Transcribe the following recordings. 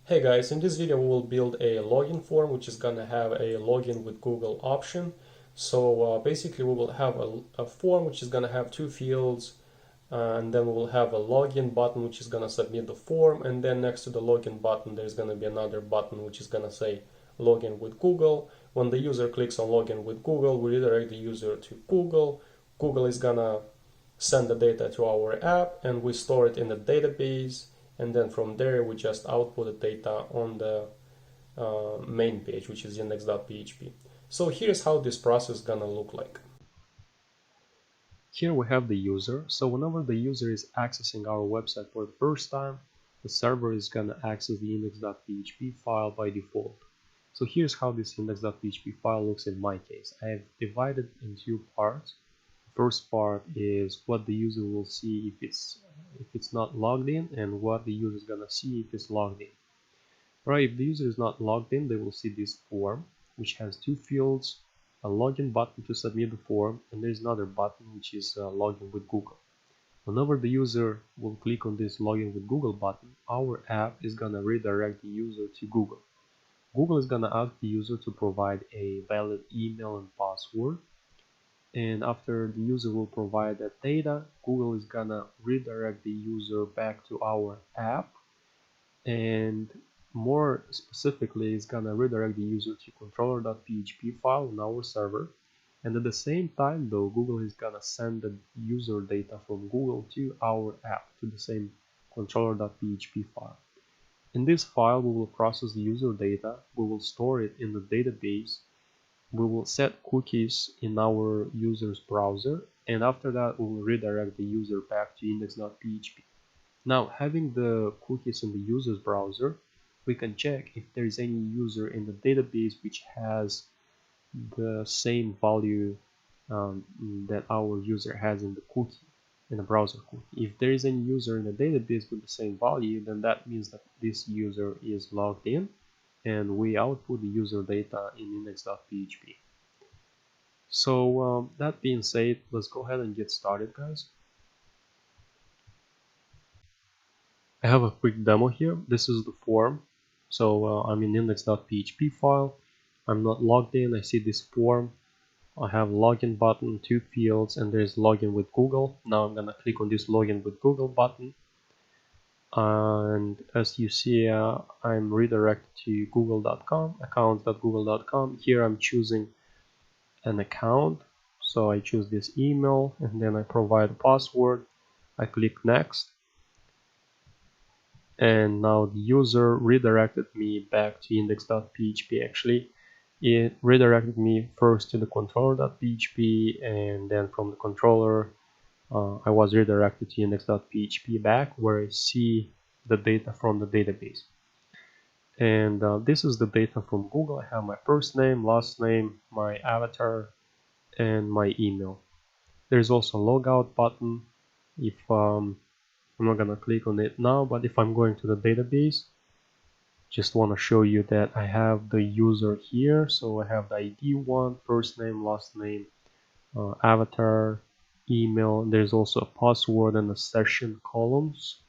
Hey guys, in this video we will build a login form which is gonna have a login with Google option. So basically we will have a form which is gonna have two fields, and then we will have a login button which is gonna submit the form, and then next to the login button there's gonna be another button which is gonna say login with Google. When the user clicks on login with Google, we redirect the user to Google. Google is gonna send the data to our app and we store it in the database, and then from there we just output the data on the main page, which is index.php. So here's how this process is gonna look like. Here we have the user. So whenever the user is accessing our website for the first time, the server is gonna access the index.php file by default. So here's how this index.php file looks in my case. I have divided in two parts. First part is what the user will see if it's not logged in, and what the user is gonna see if it's logged in. Right, if the user is not logged in, they will see this form, which has two fields, a login button to submit the form, and there's another button which is login with Google. Whenever the user will click on this login with Google button, our app is gonna redirect the user to Google. Google is gonna ask the user to provide a valid email and password. And after the user will provide that data, Google is gonna redirect the user back to our app, and more specifically it's gonna redirect the user to Controller.php file on our server. And at the same time though, Google is gonna send the user data from Google to our app, to the same Controller.php file. In this file we will process the user data, we will store it in the database, we will set cookies in our user's browser, and after that we will redirect the user back to index.php. Now, having the cookies in the user's browser, we can check if there is any user in the database which has the same value that our user has in the cookie, in the browser cookie. If there is any user in the database with the same value, then that means that this user is logged in, and we output the user data in index.php. So that being said, let's go ahead and get started, guys. I have a quick demo here. This is the form. So I'm in index.php file. I'm not logged in. I see this form. I have login button, two fields, and there's login with Google. Now I'm gonna click on this login with Google button. And as you see, I'm redirected to google.com, account.google.com. Here I'm choosing an account. So I choose this email, and then I provide a password. I click next. And now the user redirected me back to index.php. Actually, it redirected me first to the controller.php, and then from the controller I was redirected to index.php back, where I see the data from the database. And this is the data from Google. I have my first name, last name, my avatar, and my email. There's also a logout button. If I'm not gonna click on it now, but if I'm going to the database, just want to show you that I have the user here. So I have the ID one, first name, last name, avatar, email. There's also a password and a session columns.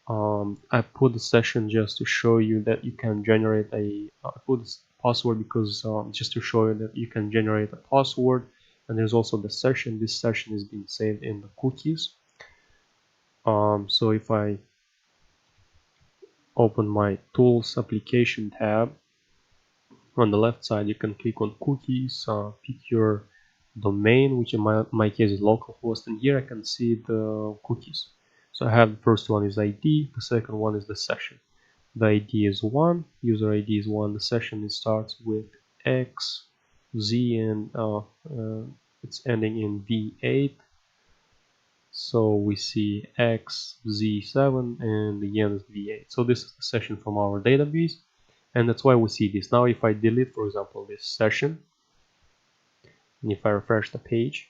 I put the session just to show you that you can generate a I put this password because just to show you that you can generate a password. And there's also the session. This session is being saved in the cookies. So if I open my tools application tab, on the left side you can click on cookies, pick your domain, which in my case is localhost, and here I can see the cookies. So I have the first one is ID, the second one is the session. The ID is 1, user ID is 1, the session starts with X, Z, and it's ending in V8. So we see X, Z7, and the end is V8. So this is the session from our database, and that's why we see this. Now if I delete, for example, this session, and if I refresh the page,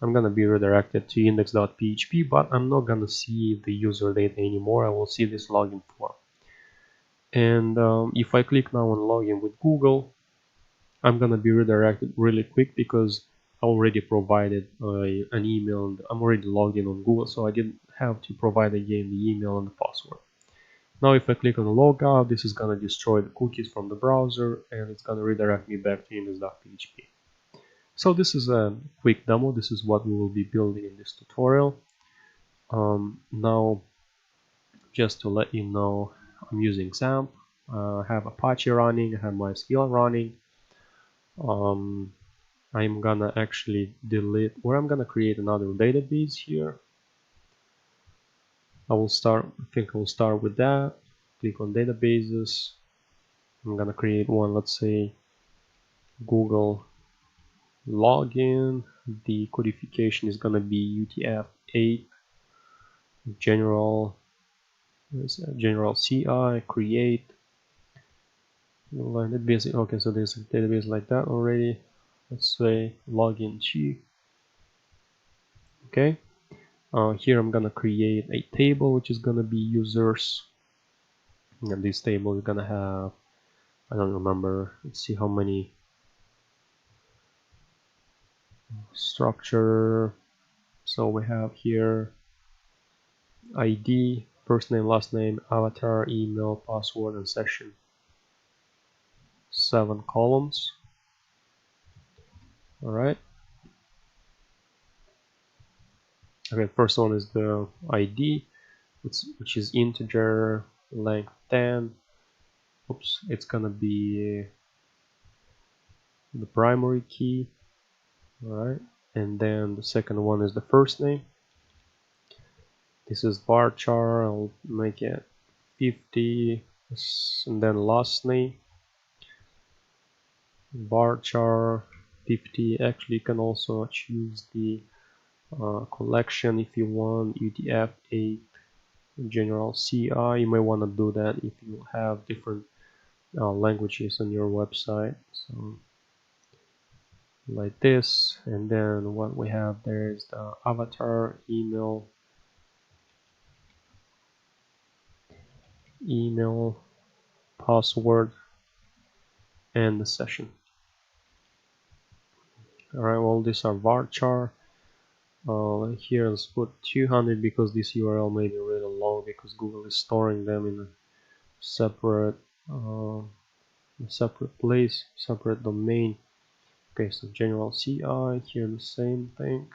I'm gonna be redirected to index.php, but I'm not gonna see the user data anymore. I will see this login form. And if I click now on login with Google, I'm gonna be redirected really quick because I already provided an email, and I'm already logged in on Google, so I didn't have to provide again the email and the password. Now if I click on Logout, this is going to destroy the cookies from the browser and it's going to redirect me back to index.php. So this is a quick demo. This is what we will be building in this tutorial. Now, just to let you know, I'm using XAMPP. I have Apache running, I have MySQL running. I'm gonna actually delete, or I'm gonna create another database here. I think I will start with that. Click on databases. I'm gonna create one, let's say Google login. The codification is gonna be UTF-8 general CI create database. Okay, so there's a database like that already. Let's say login 2. Okay, here I'm gonna create a table which is gonna be users, and this table is gonna have, I don't remember, let's see how many structure. So we have here ID, first name, last name, avatar, email, password, and session. 7 columns. All right. Okay, first one is the ID, which is integer, length 10. Oops, it's gonna be the primary key. All right, and then the second one is the first name. This is varchar. I'll make it 50, and then last name varchar 50. Actually, you can also choose the collection if you want, UTF-8 general CI. You may want to do that if you have different languages on your website. So like this, and then what we have there is the avatar, email, password, and the session. Alright, well, these are varchar. Here let's put 200 because this URL may be really long because Google is storing them in a separate place, separate domain. Okay, so general CI, here the same thing.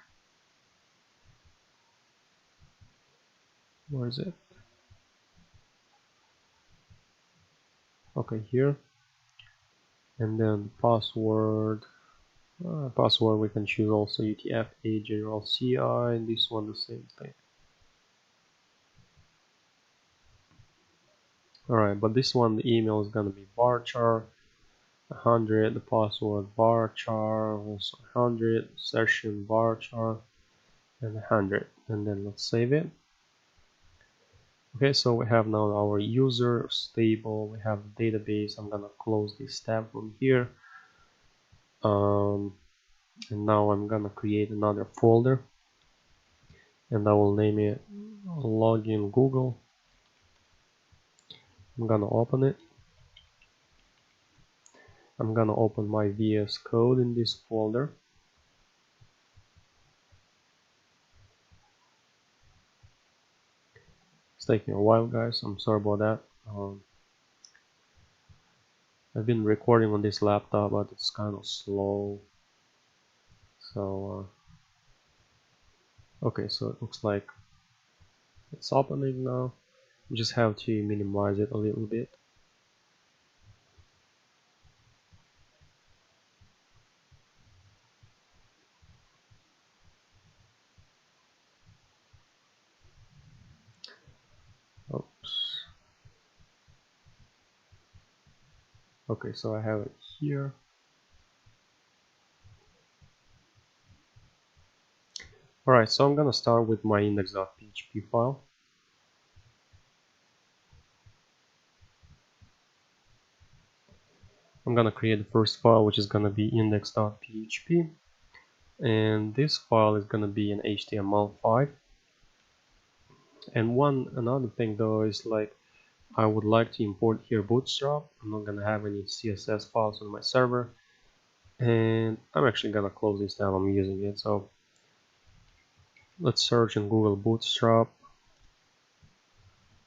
Where is it? Okay, here. And then password. Password we can choose also UTF-8 general CI, and this one the same thing. Alright, but this one the email is gonna be varchar 100, the password varchar, also 100, session varchar, and 100, and then let's save it. Okay, so we have now our users table, we have the database. I'm gonna close this tab from here. And now I'm gonna create another folder, and I will name it login Google. I'm gonna open it. I'm gonna open my VS Code in this folder. It's taking a while, guys. I'm sorry about that. I've been recording on this laptop, but it's kind of slow. So okay, so it looks like it's opening now. You just have to minimize it a little bit. Oops. Okay, so I have it here. Alright, so I'm gonna start with my index.php file. I'm gonna create the first file, which is gonna be index.php, and this file is gonna be an HTML5. And another thing though is, like, I would like to import here Bootstrap. I'm not gonna have any CSS files on my server, and I'm actually gonna close this down. I'm using it, so let's search in Google Bootstrap.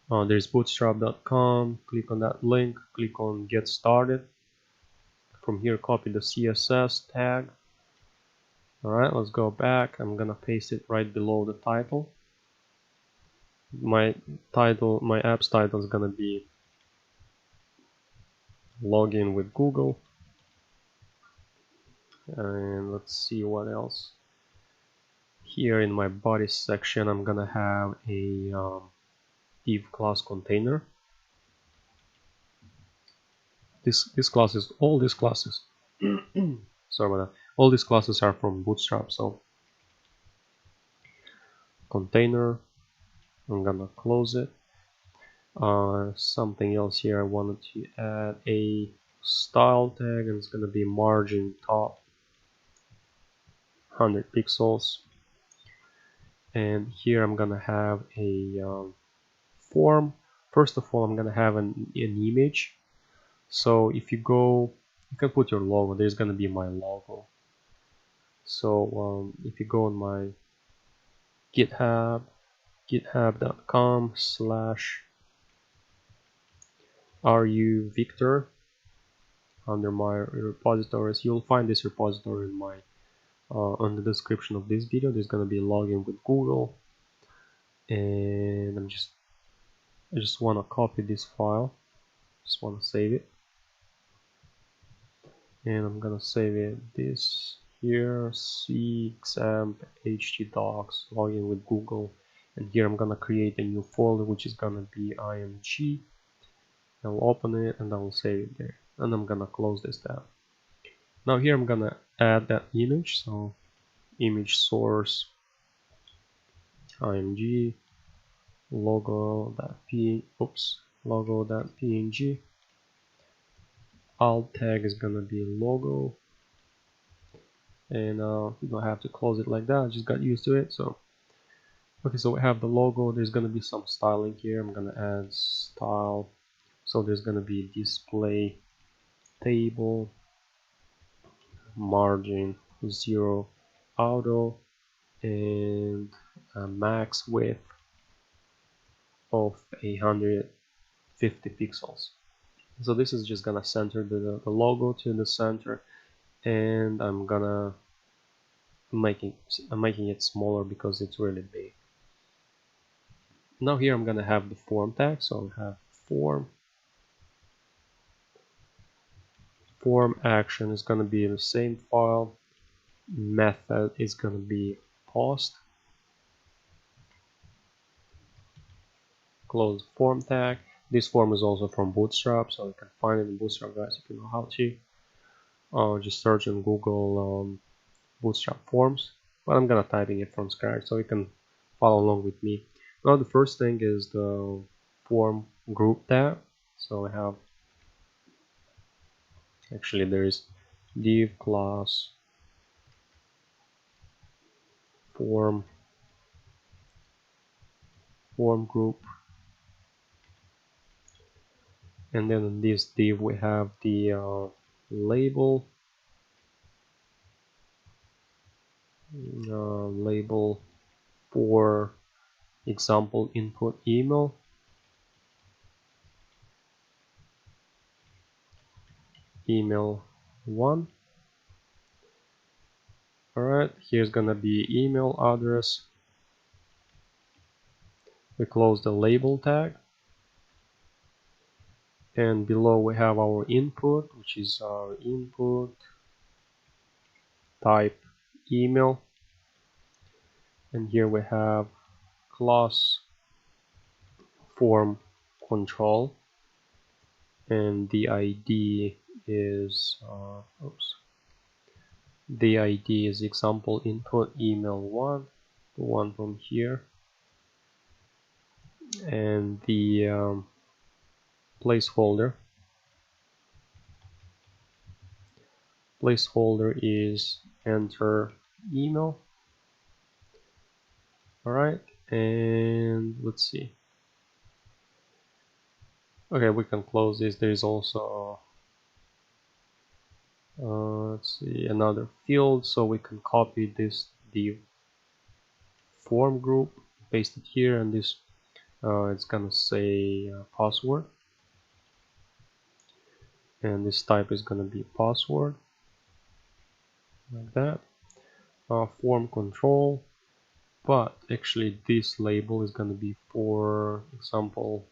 There's bootstrap.com. Click on that link, click on get started. From here, copy the CSS tag. Alright, let's go back. I'm gonna paste it right below the title. My app's title is gonna be login with Google. And let's see what else. Here in my body section, I'm gonna have a div class container. This class is all these classes. Sorry about that. All these classes are from Bootstrap. So container, I'm gonna close it. Something else here, I wanted to add a style tag, and it's gonna be margin top 100 pixels. And here I'm gonna have a form. First of all, I'm gonna have an image. So if you go, you can put your logo. There's gonna be my logo. So if you go on my GitHub, github.com/ruvictor, under my repositories, you'll find this repository in my on the description of this video. There's gonna be login with Google, and I just want to copy this file. Just want to save it, and I'm gonna save it this here, cexamp htdocs login with Google, and here I'm gonna create a new folder which is gonna be img. I'll open it and I will save it there, and I'm gonna close this tab. Now here I'm gonna add that image, so image source img logo.png. Alt tag is gonna be logo, and you don't have to close it like that. I just got used to it. So okay, so we have the logo. There's gonna be some styling here. I'm gonna add style. So there's gonna be display table, margin 0 auto, and a max width of 150 pixels. So this is just gonna center the logo to the center, and I'm making it smaller because it's really big. Now here I'm gonna have the form tag, so I have form action is gonna be in the same file. Method is gonna be post. Close form tag. This form is also from Bootstrap, so you can find it in Bootstrap, guys, if you know how to. Just search in Google Bootstrap Forms, but I'm gonna typing it from scratch so you can follow along with me. Now the first thing is the form group tab. So I have, actually there is div class form group, and then in this div we have the label for example input email, email 1. Alright, here's gonna be email address. We close the label tag, and below we have our input, which is our input type email, and here we have class form control, and the ID is example input email 1, the one from here, and the placeholder is enter email. Alright, and let's see. Okay, we can close this. There is also let's see, another field, so we can copy this div form group, paste it here, and this It's gonna say password, and this type is gonna be password, like that. Form control, but actually this label is gonna be, for example,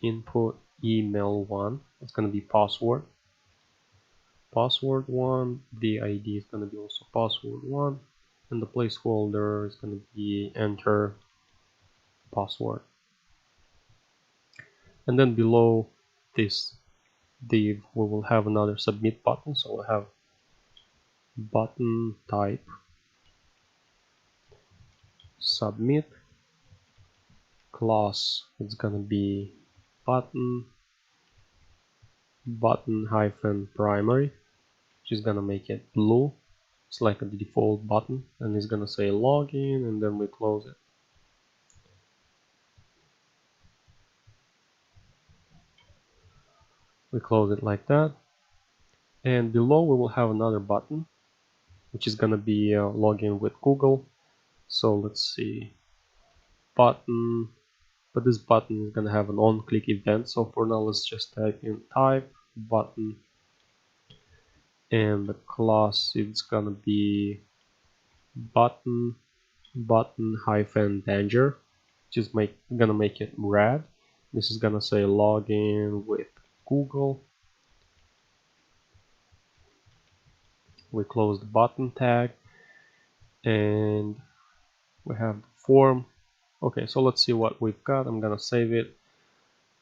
input email 1. It's gonna be password 1. The ID is gonna be also password 1, and the placeholder is gonna be enter password. And then below this div we will have another submit button, so we'll have button type submit, class it's gonna be button hyphen primary, which is gonna make it blue. It's like a default button, and it's gonna say login, and then we close it. We close it like that, and below we will have another button, which is gonna be login with Google. So let's see, button, but this button is gonna have an on-click event. So for now, let's just type in type button, and the class it's gonna be button hyphen danger, which is gonna make it red. This is gonna say login with Google. We close the button tag, and we have the form. Okay, so let's see what we've got. I'm gonna save it,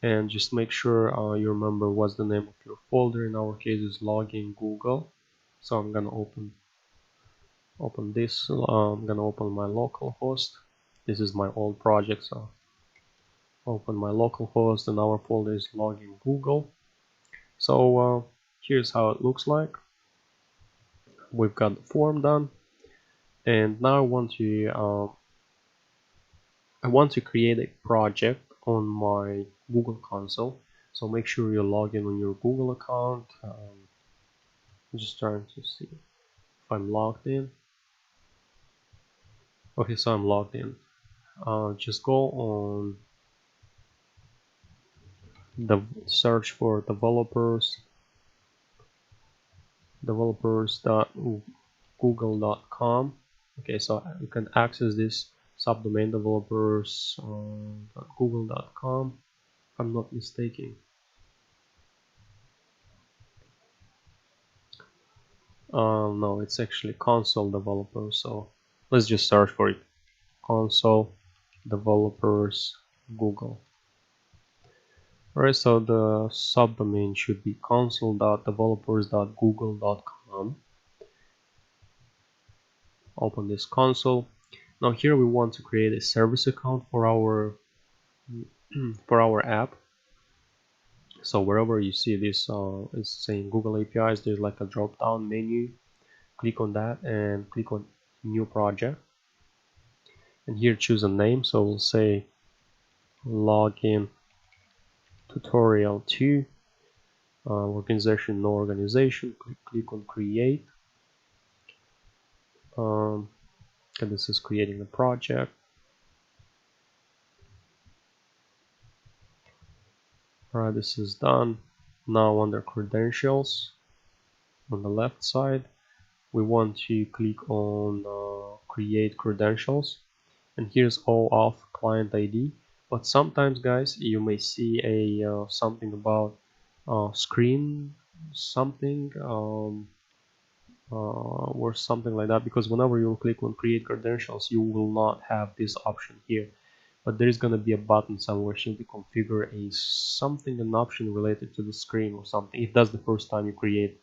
and just make sure you remember what's the name of your folder. In our case is login Google. So I'm gonna open this. I'm gonna open my local host. This is my old project, so open my local host, and our folder is login Google. So here's how it looks like. We've got the form done, and now I want to create a project on my Google console. So make sure you log in on your Google account. I'm just trying to see if I'm logged in. Okay, so I'm logged in. Just go on the search for developers.google.com. Okay, so you can access this subdomain developers.google.com, if I'm not mistaken. No, it's actually console developers, so let's just search for it. Console developers Google. Alright, so the subdomain should be console.developers.google.com. Open this console. Now here we want to create a service account for our app. So wherever you see this it's saying Google APIs, there's like a drop down menu. Click on that and click on new project, and here choose a name. So we'll say login tutorial 2, organization, no organization. Click on create. And this is creating a project. Alright, this is done. Now under credentials on the left side, we want to click on create credentials, and here's OAuth client ID. But sometimes, guys, you may see a something about screen something or something like that, because whenever you click on create credentials, you will not have this option here, but there is going to be a button somewhere to configure an option related to the screen or something, if that's the first time you create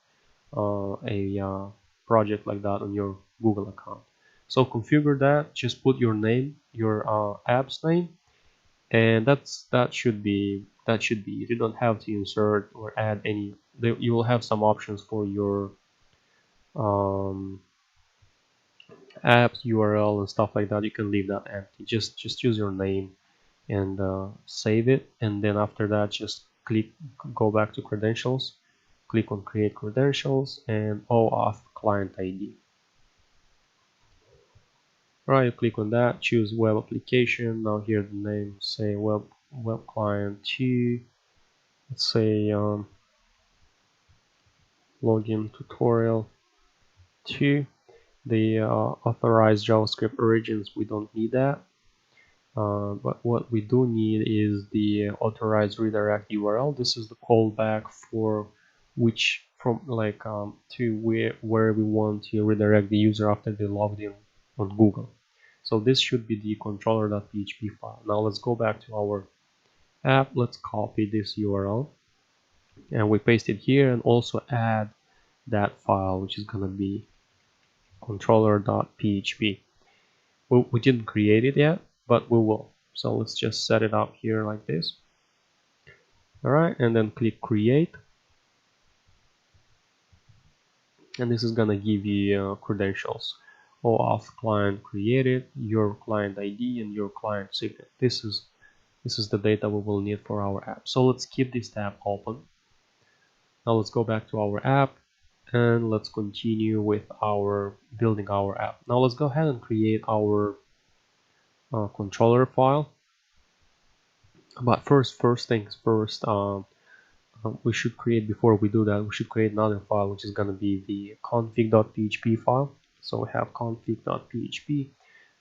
a project like that on your Google account. So configure that, just put your name, your app's name, and that should be it. You don't have to insert or add any. You will have some options for your app URL and stuff like that. You can leave that empty. Just use your name and save it, and then after that just go back to credentials, click on create credentials and OAuth client ID. Alright, you click on that, choose web application. Now here the name, say web client 2. Let's say login tutorial 2. The authorized JavaScript origins, we don't need that. But what we do need is the authorized redirect URL. This is the callback for which to where we want to redirect the user after they logged in on Google. So this should be the controller.php file. Now let's go back to our app. Let's copy this URL and we paste it here, and also add that file, which is gonna be controller.php. We didn't create it yet, but we will. So let's just set it up here like this. Alright, and then click create. And this is gonna give you credentials. OAuth client created, your client ID, and your client secret. This is the data we will need for our app. So let's keep this tab open. Now let's go back to our app and let's continue with building our app. Now let's go ahead and create our controller file. But first things first, we should create, before we do that, we should create another file, which is going to be the config.php file. So we have config.php.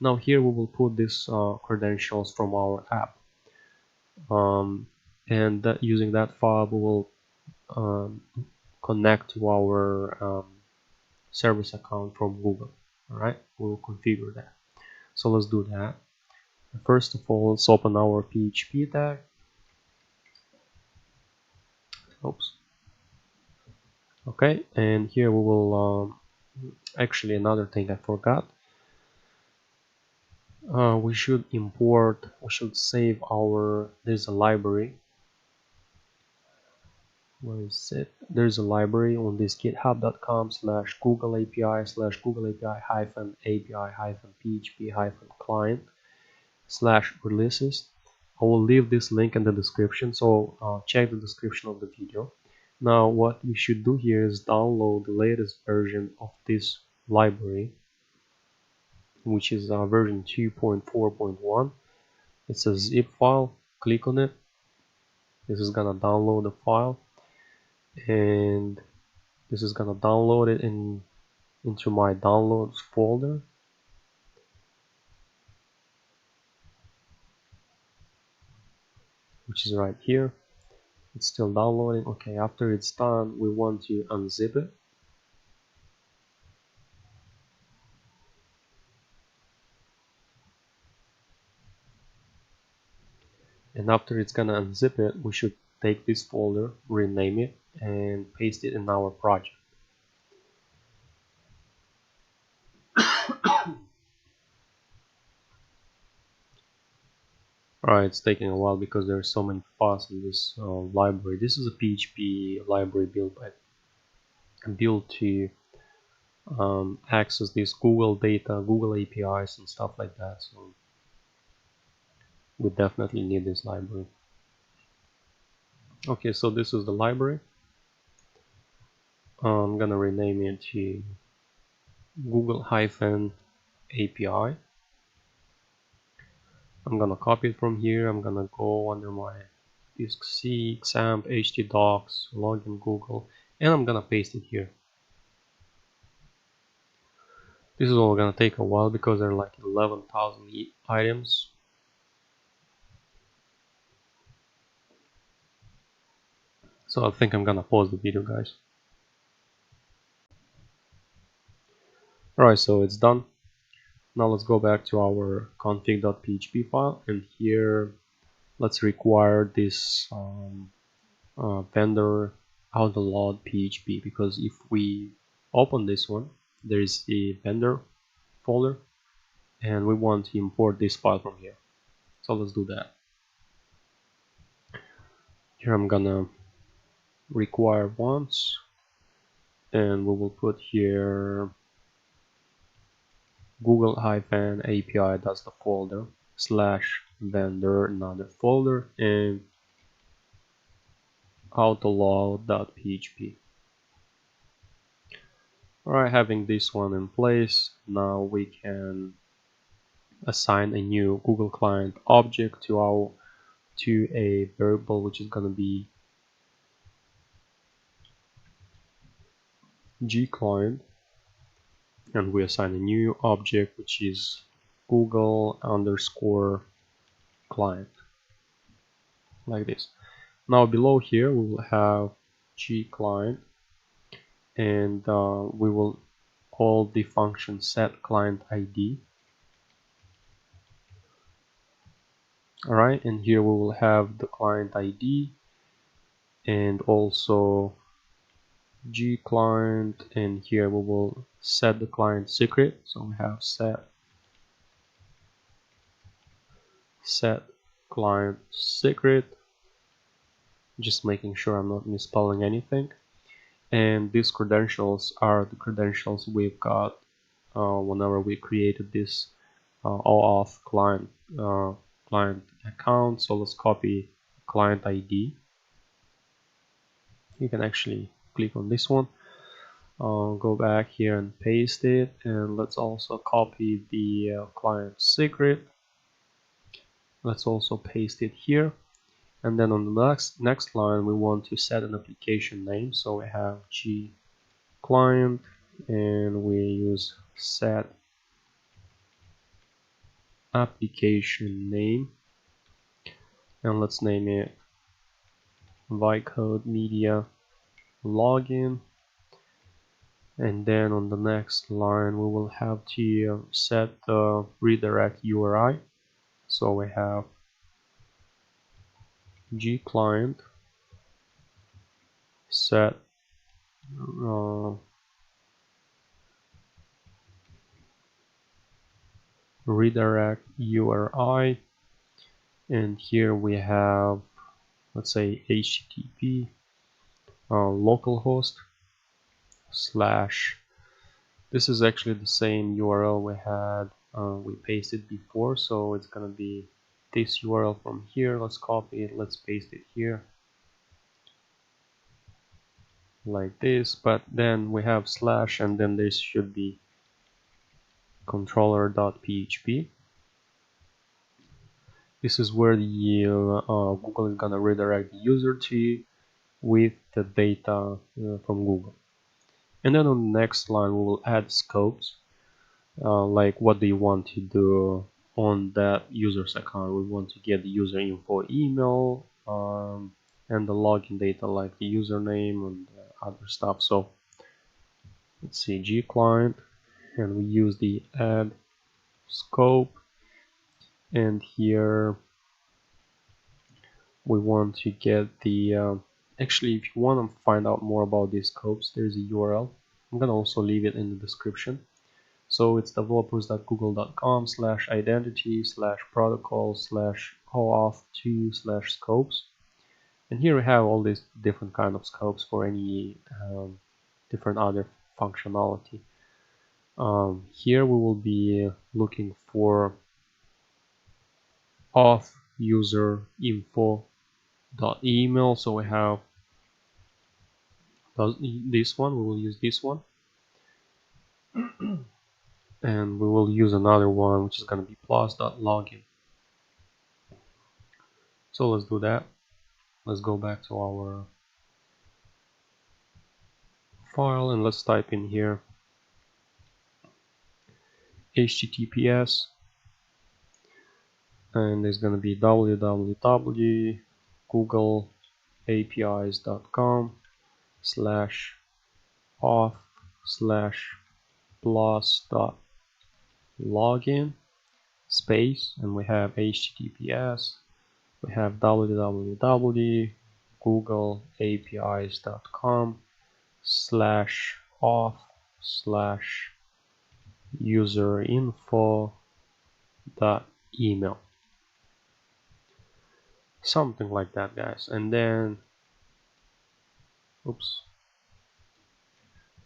Now here we will put these credentials from our app. Using that file, we will connect to our service account from Google. Alright, we will configure that. So let's do that. First of all, let's open our PHP tag. Oops. Okay, and here we will actually, another thing I forgot. We should save there's a library. Where is it? There's a library on this github.com/Google API/Google API-API-PHP Client/releases. I will leave this link in the description, so check the description of the video. Now what we should do here is download the latest version of this library, which is version 2.4.1. It's a zip file. Click on it. This is gonna download the file, and this is gonna download it into my downloads folder. Which is right here. It's still downloading. Okay, after it's done, we want to unzip it. And after it's gonna unzip it, we should take this folder, rename it, and paste it in our project. Alright, it's taking a while because there are so many files in this library. This is a PHP library built to access this Google data, Google APIs, and stuff like that. So we definitely need this library. Okay, so this is the library. I'm gonna rename it to Google-API. I'm gonna copy it from here. I'm gonna go under my disk C, XAMPP, htdocs, login Google, and I'm gonna paste it here. This is all gonna take a while because there are like 11,000 items. So I think I'm gonna pause the video, guys. Alright, so it's done. Now let's go back to our config.php file, and here let's require this vendor outlawed PHP, because if we open this one, there is the vendor folder, and we want to import this file from here. So let's do that. Here I'm gonna require once, and we will put here Google-API, that's the folder, /vendor, another folder, and outlawed.php. Alright, having this one in place, now we can assign a new Google Client object to a variable which is going to be gClient, and we assign a new object which is Google_client, like this. Now below here we will have gClient, and we will call the function setClientID. Alright, and here we will have the client ID and also gClient, and here we will set the client secret. So we have set client secret, just making sure I'm not misspelling anything. And these credentials are the credentials we've got whenever we created this OAuth client account. So let's copy client ID. You can actually click on this one, go back here and paste it, and let's also copy the client secret. Let's also paste it here, and then on the next line we want to set an application name. So we have gClient, and we use set application name, and let's name it Vicode Media Login. And then on the next line we will have to set the redirect URI. So we have gClient set redirect URI, and here we have, let's say, HTTP localhost slash. This is actually the same URL we had we pasted before, so it's gonna be this URL from here. Let's copy it, let's paste it here like this, but then we have slash, and then this should be Controller Dot PHP. This is where the Google is gonna redirect the user to with the data from Google. And then on the next line we will add scopes, like what do you want to do on that user's account. We want to get the user info email and the login data like the username and other stuff. So let's see, gClient, and we use the add scope, and here we want to get the actually, if you want to find out more about these scopes, there's a URL. I'm gonna also leave it in the description. So it's developers.google.com/identity/protocol/OAuth2/scopes, and here we have all these different kind of scopes for any different other functionality. Here we will be looking for auth user info.email. So we have this one, we will use this one, and we will use another one which is going to be plus.login. So let's do that. Let's go back to our file and let's type in here HTTPS, and there's going to be www.googleapis.com/auth/plus.login space, and we have HTTPS, we have www.googleapis.com/auth/userinfo.email, something like that, guys. And then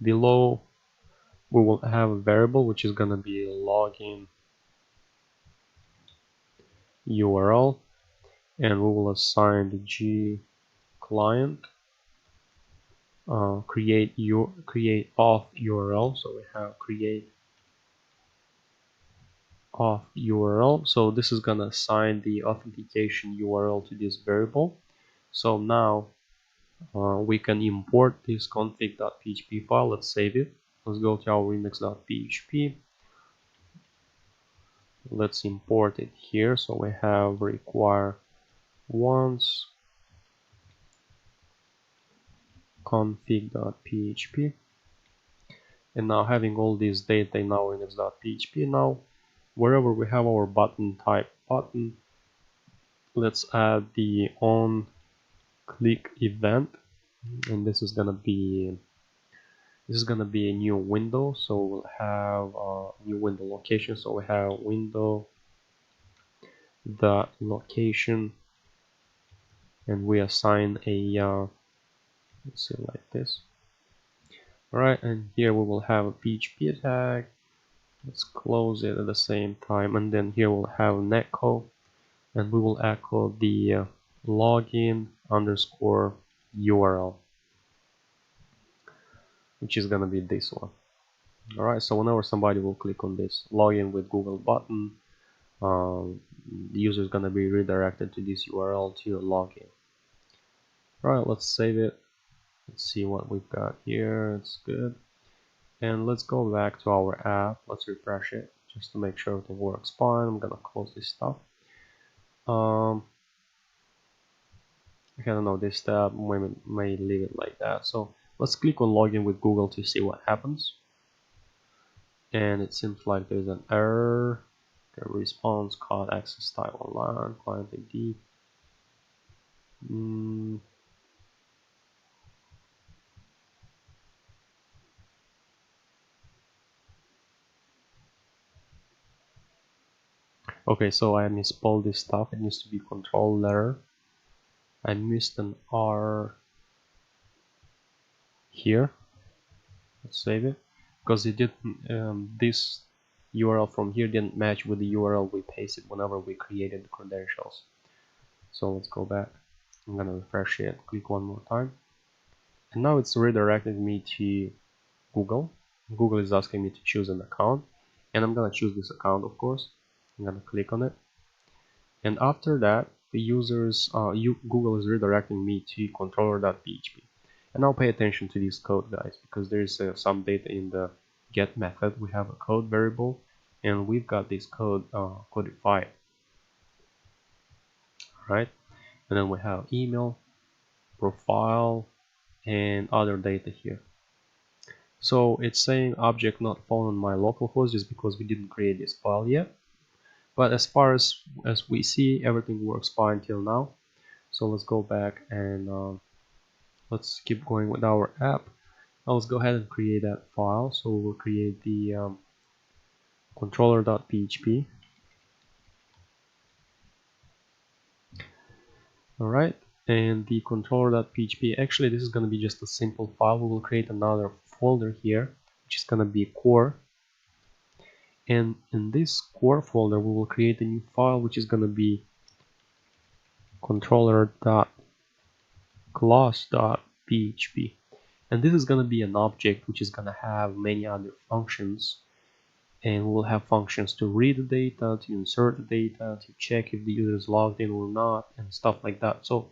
below we will have a variable which is going to be a login URL, and we will assign the gClient create auth URL. So we have create auth URL. So this is gonna assign the authentication URL to this variable. So now we can import this config.php file. Let's save it. Let's go to our index.php. Let's import it here. So we have require once config.php, and now having all this data in our index.php, now wherever we have our button type button, let's add the on click event, and this is gonna be a new window. So we'll have a new window location. So we have window the location, and we assign a let's see, like this. Alright, and here we will have a PHP tag. Let's close it at the same time, and then here we'll have an echo, and we will echo the login underscore URL, which is gonna be this one. Alright, so whenever somebody will click on this login with Google button, the user is gonna be redirected to this URL to login. Alright, let's save it. Let's see what we've got here. It's good. And let's go back to our app. Let's refresh it just to make sure everything works fine. I'm gonna close this stuff. I don't know, this tab may leave it like that. So let's click on login with Google to see what happens. And it seems like there's an error. Okay, response called access type online client ID. Okay, so I misspelled this stuff. It needs to be control letter. I missed an R here. Let's save it because it didn't. This URL from here didn't match with the URL we pasted whenever we created the credentials. So let's go back. I'm gonna refresh it. Click one more time, and now it's redirected me to Google. Google is asking me to choose an account, and I'm gonna choose this account, of course. I'm gonna click on it, and after that, the Google is redirecting me to Controller.php. And now pay attention to this code, guys, because there's some data in the get method. We have a code variable, and we've got this code codified, right? And then we have email, profile, and other data here. So it's saying object not found on my local host just because we didn't create this file yet. But as far as we see, everything works fine till now. So let's go back and let's keep going with our app. Now let's go ahead and create that file. So we'll create the controller.php. Alright, and the controller.php, actually this is going to be just a simple file. We will create another folder here, which is going to be core. And in this core folder, we will create a new file, which is going to be controller.class.php. And this is going to be an object which is going to have many other functions. And we'll have functions to read the data, to insert the data, to check if the user is logged in or not, and stuff like that. So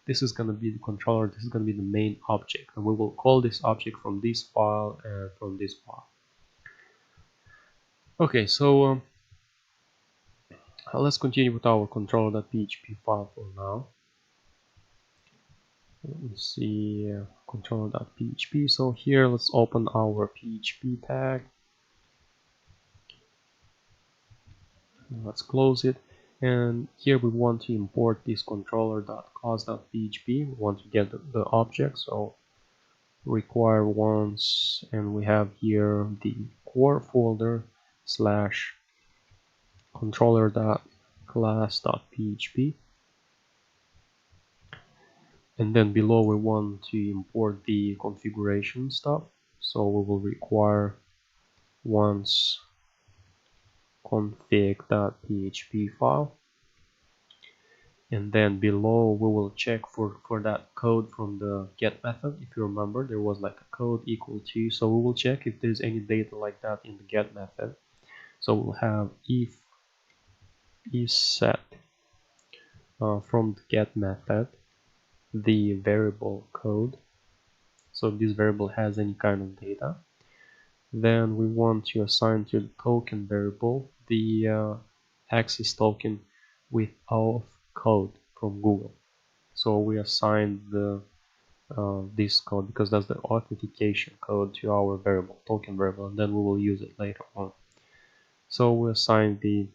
this is going to be the controller. This is going to be the main object. And we will call this object from this file and from this file. Okay, so let's continue with our controller.php file for now. Let me see, controller.php. So here, let's open our PHP tag. Let's close it. And here we want to import this controller.class.php. We want to get the object. So require once, and we have here the core folder slash controller.class.php. And then below we want to import the configuration stuff. So we will require once config.php file. And then below we will check for that code from the get method. If you remember, there was like a code equal to, so we will check if there's any data like that in the get method. So we'll have if is set from the get method the variable code. So if this variable has any kind of data, then we want to assign to the token variable the access token with OAuth code from Google. So we assign this code because that's the authentication code to our variable, token variable, and then we will use it later on. So we assign the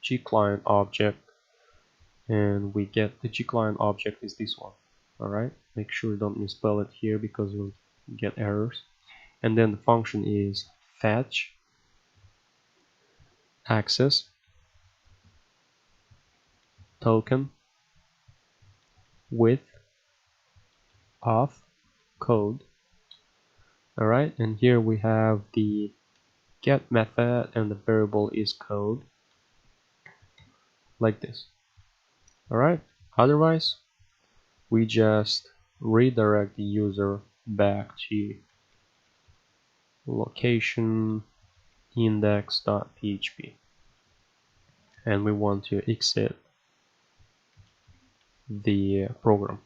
gclient object, and we get the gclient object is this one. Alright, make sure you don't misspell it here because you'll get errors. And then the function is fetch access token with auth code. Alright, and here we have the get method and the variable is code, like this. Alright, otherwise we just redirect the user back to location index.php, and we want to exit the program,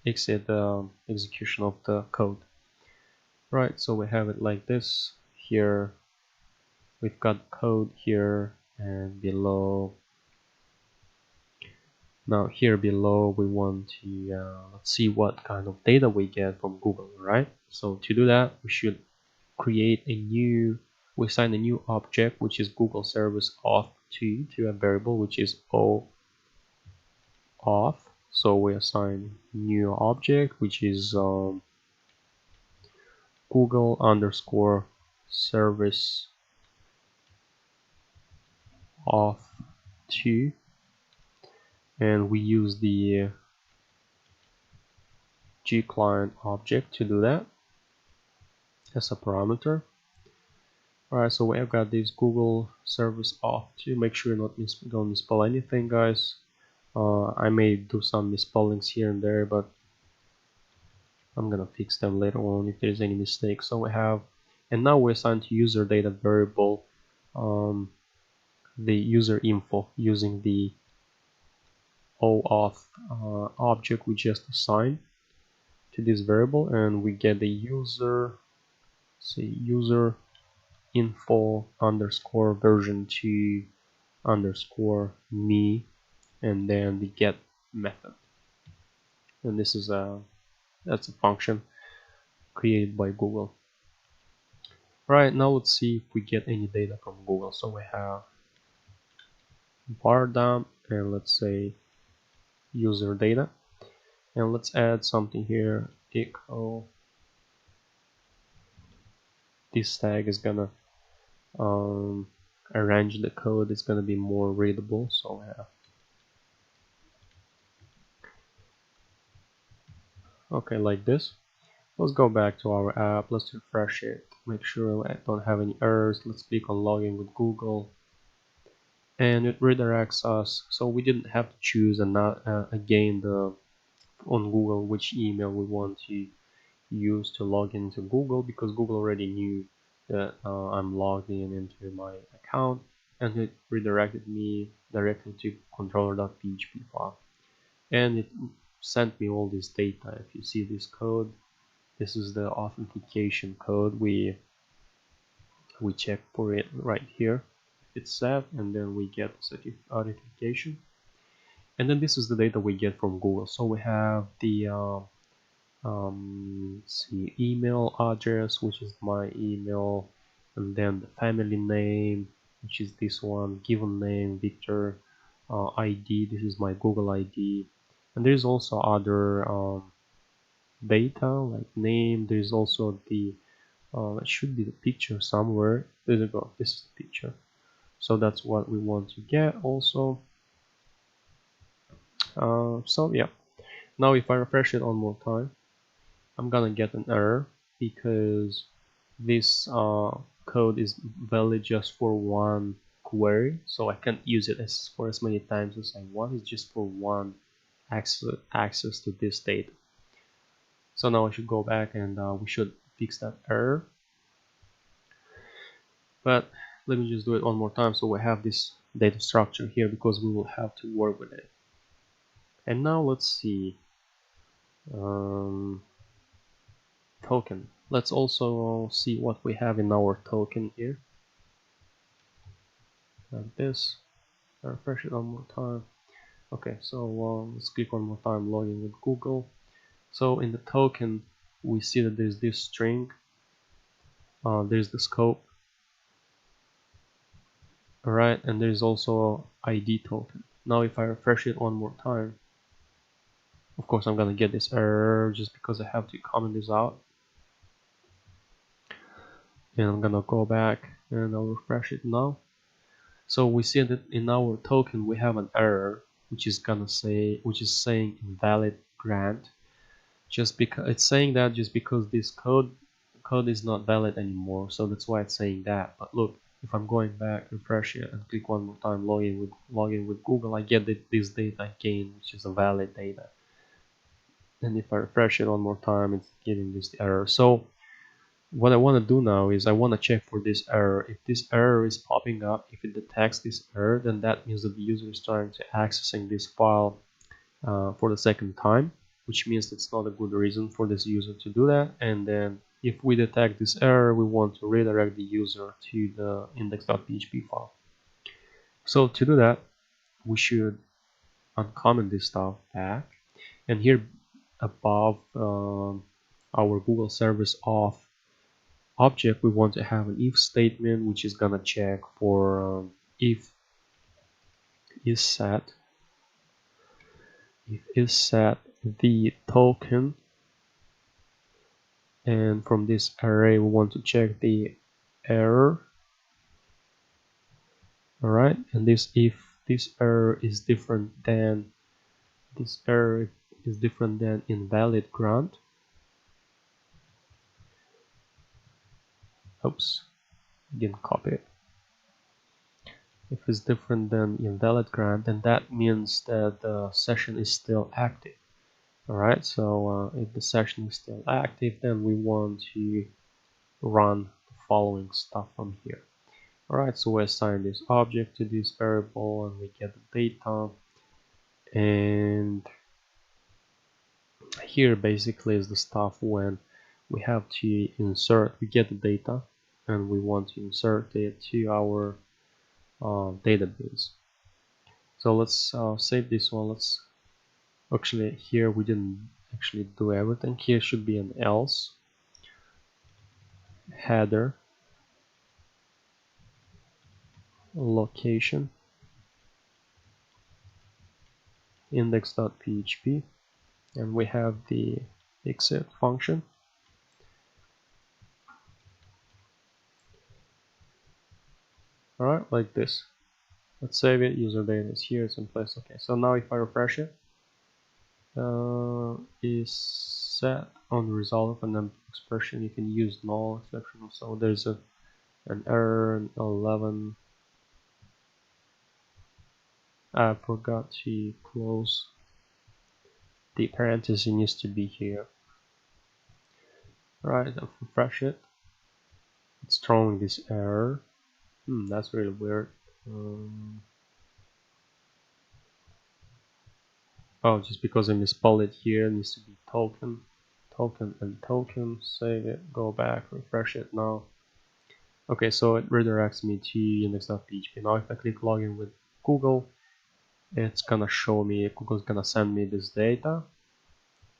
exit the execution of the code. Right, so we have it like this. Here we've got code here, and below, now here below we want to let's see what kind of data we get from Google. Right, so to do that we should create a new, we assign a new object which is Google service auth2 to a variable which is OAuth. So we assign new object which is Google underscore service auth2, and we use the gclient object to do that as a parameter. Alright, so we have got this Google service auth2. Make sure you don't misspell anything, guys. I may do some misspellings here and there, but I'm gonna fix them later on if there's any mistake. So we have, and now we assign to user data variable the user info using the OAuth object we just assigned to this variable, and we get the user, say user info underscore version 2 underscore me, and then the get method, and this is that's a function created by Google. Right, now let's see if we get any data from Google. So we have bar dump, and let's say user data, and let's add something here, echo. This tag is gonna arrange the code, it's gonna be more readable. So we have, okay, like this. Let's go back to our app, let's refresh it, make sure I don't have any errors. Let's click on login with Google, and it redirects us. So we didn't have to choose again on Google which email we want to use to log into Google, because Google already knew that I'm logged into my account, and it redirected me directly to Controller.php file, and it sent me all this data. If you see this code, this is the authentication code. We check for it right here, it's set, and then we get the authentication, and then this is the data we get from Google. So we have the see, email address, which is my email, and then the family name, which is this one, given name Victor, ID, this is my Google ID, and there's also other data like name. There's also the it should be the picture somewhere. There you go, this is the picture. So that's what we want to get also. So yeah, now if I refresh it one more time, I'm gonna get an error because this code is valid just for one query, so I can't use it for as many times as I want. It's just for one access to this data. So now I should go back, and we should fix that error. But let me just do it one more time so we have this data structure here, because we will have to work with it. And now let's see, token. Let's also see what we have in our token here, like this. Refresh it one more time. Okay, so let's click one more time, login with Google. So in the token we see that there's this string, there's the scope, alright, and there's also ID token. Now if I refresh it one more time, of course I'm gonna get this error just because I have to comment this out. And I'm gonna go back and I'll refresh it now. So we see that in our token we have an error which is saying invalid grant, just because it's saying that just because this code is not valid anymore, so that's why it's saying that. But look, if I'm going back, refresh it, and click one more time, login with Google, I get this data again, which is a valid data. And if I refresh it one more time, it's giving this error. So what I want to do now is I want to check for this error. If this error is popping up, if it detects this error, then that means that the user is trying to accessing this file for the second time, which means it's not a good reason for this user to do that. And then if we detect this error, we want to redirect the user to the index.php file. So to do that, we should uncomment this stuff back, and here above our Google Service auth object, we want to have an if statement which is gonna check for if is set the token, and from this array we want to check the error. Alright, and if this error is different than invalid grant. Oops, didn't copy it. If it's different than invalid grant, then that means that the session is still active. Alright, so if the session is still active, then we want to run the following stuff from here. Alright, so we assign this object to this variable and we get the data, and here basically is the stuff when we have to insert, we get the data and we want to insert it to our database. So let's save this one. Let's actually, here we didn't actually do everything. Here should be an else header location index.php, and we have the exit function. Alright, like this. Let's save it. User data is here, it's in place. Okay, so now if I refresh it, is set on the result of an empty expression. You can use null exception. So there's an error 11. I forgot to close the parenthesis, needs to be here. Right, I'll refresh it. It's throwing this error. That's really weird. Oh, just because I misspelled it here, it needs to be token and token. Save it, go back, refresh it now. Okay, so it redirects me to index.php. Now if I click login with Google, it's gonna show me, Google's gonna send me this data,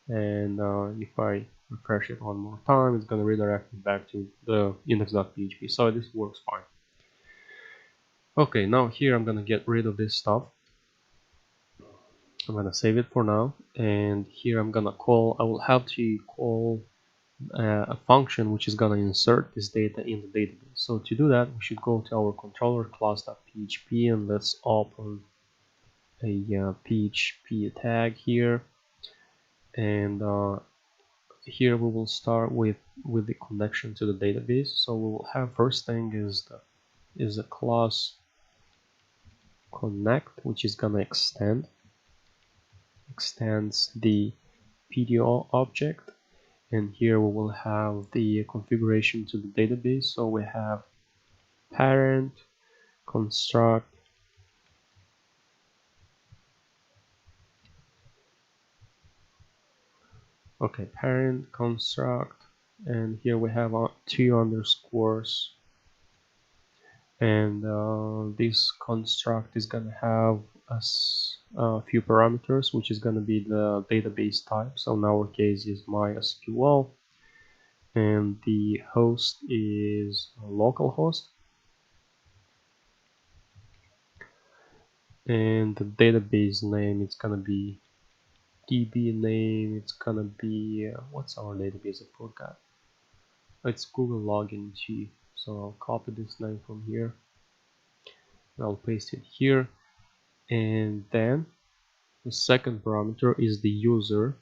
and if I refresh it one more time, it's gonna redirect me back to the index.php. So this works fine. Okay, now here I'm gonna get rid of this stuff. I'm gonna save it for now, and here I will have to call a function which is gonna insert this data in the database. So to do that, we should go to our controller class.php, and let's open a PHP tag here, and here we will start with the connection to the database. So we will have, first thing is a class connect, which is gonna extends the PDO object, and here we will have the configuration to the database. So we have parent construct parent construct, and here we have two underscores, and this construct is gonna have a few parameters, which is gonna be the database type. So in our case is MySQL, and the host is localhost, and the database name it's gonna be DB name. It's gonna be what's our database? I forgot. It's Google Login G. So I'll copy this name from here. I'll paste it here, and then the second parameter is the user,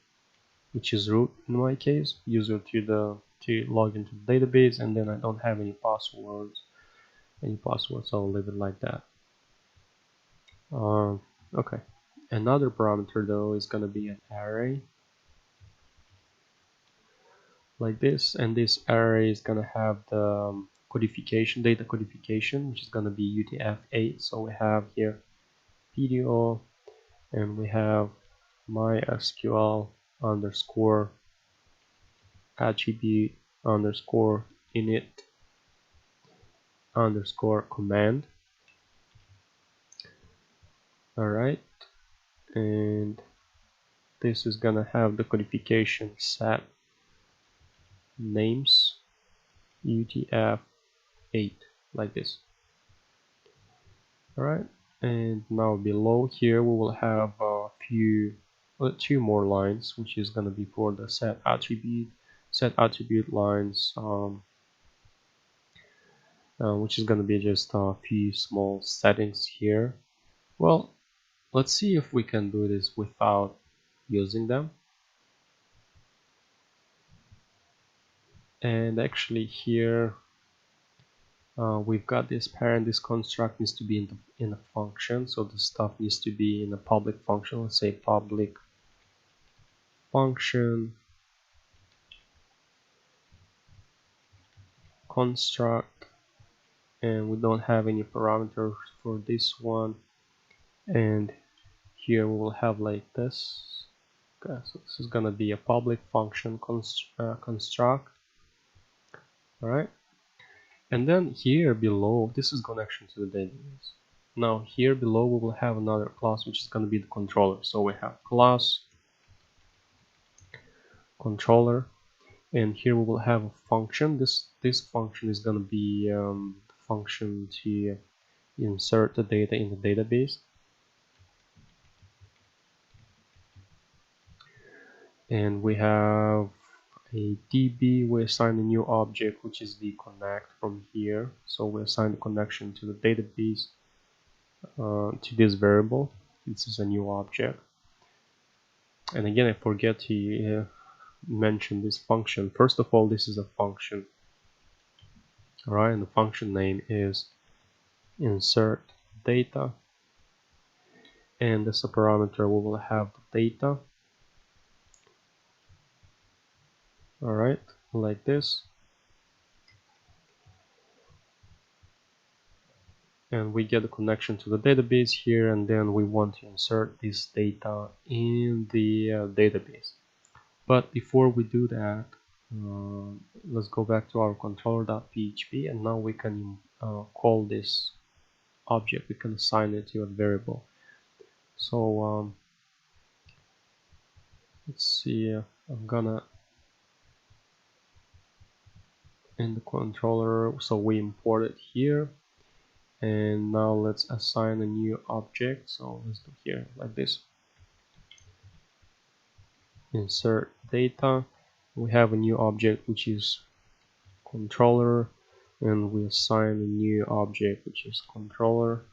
which is root in my case, user to log into the database, and then I don't have any passwords. I'll leave it like that. Okay. Another parameter though is gonna be an array like this, and this array is gonna have the codification, data codification, which is gonna be UTF-8. So we have here PDO, and we have MySQL underscore attribute underscore init underscore command. Alright, and this is gonna have the codification set names UTF-8 like this. Alright, and now below here we will have two more lines, which is gonna be for the set attribute lines, which is gonna be just a few small settings here. Well, let's see if we can do this without using them. And actually here we've got this parent. This construct needs to be in a function, so the stuff needs to be in a public function. Let's say public function construct, and we don't have any parameters for this one. And here we will have like this. Okay, so this is gonna be a public function construct. All right, and then here below, this is connection to the database. Now here below we will have another class, which is going to be the controller. So we have class controller, and here we will have a function. This function is going to be the function to insert the data in the database. And we have a DB. We assign a new object, which is the connect from here. So we assign the connection to the database to this variable. This is a new object. And again, I forget to mention this function. First of all, this is a function. Alright, and the function name is insert data. And as a parameter, we will have the data. Alright, like this. And we get a connection to the database here, and then we want to insert this data in the database. But before we do that, let's go back to our controller Dot PHP, and now we can call this object. We can assign it to a variable. So let's see, I'm gonna in the controller, so we import it here, and now let's assign a new object. So let's do here like this. Insert data. We have a new object which is controller, and we assign a new object which is controller.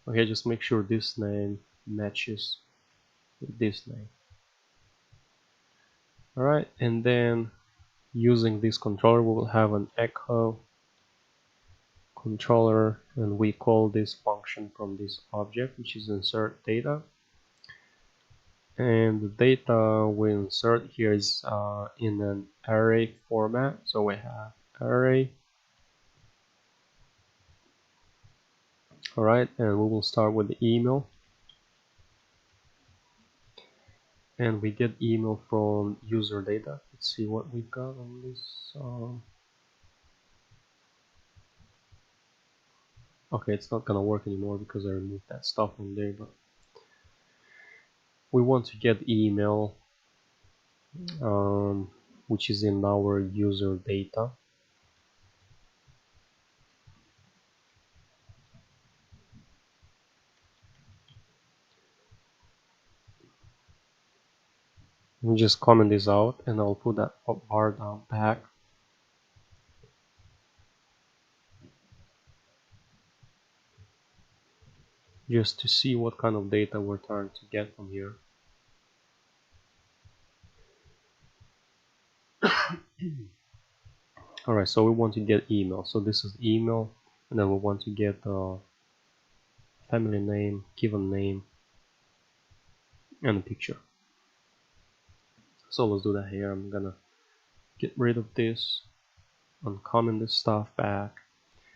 Okay, just make sure this name matches with this name. Alright, and then using this controller we will have an echo controller, and we call this function from this object, which is insert data. And the data we insert here is in an array format. So we have array. Alright, and we will start with the email. And we get email from user data. Let's see what we've got on this. Okay, it's not gonna work anymore because I removed that stuff from there, but we want to get email which is in our user data. We just comment this out and I'll put that bar down back. Just to see what kind of data we're trying to get from here. Alright, so we want to get email. So this is email, and then we want to get family name, given name, and a picture. So let's do that here. I'm gonna get rid of this, uncomment this stuff back.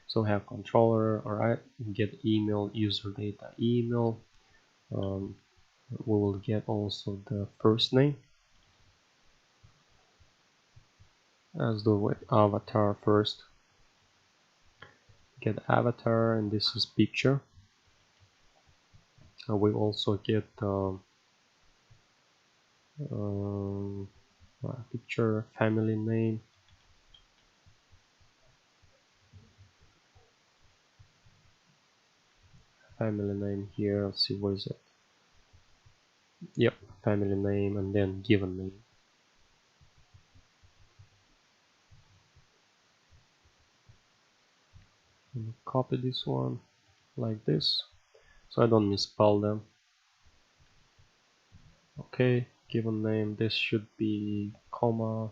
So we have controller, alright, get email, user data, email. We will get also the first name. Let's do it with avatar first. Get avatar, and this is picture. We also get picture, family name, here. Let's see, what is it? Yep, family name, and then given name. Copy this one like this, so I don't misspell them. Okay, given name, this should be comma.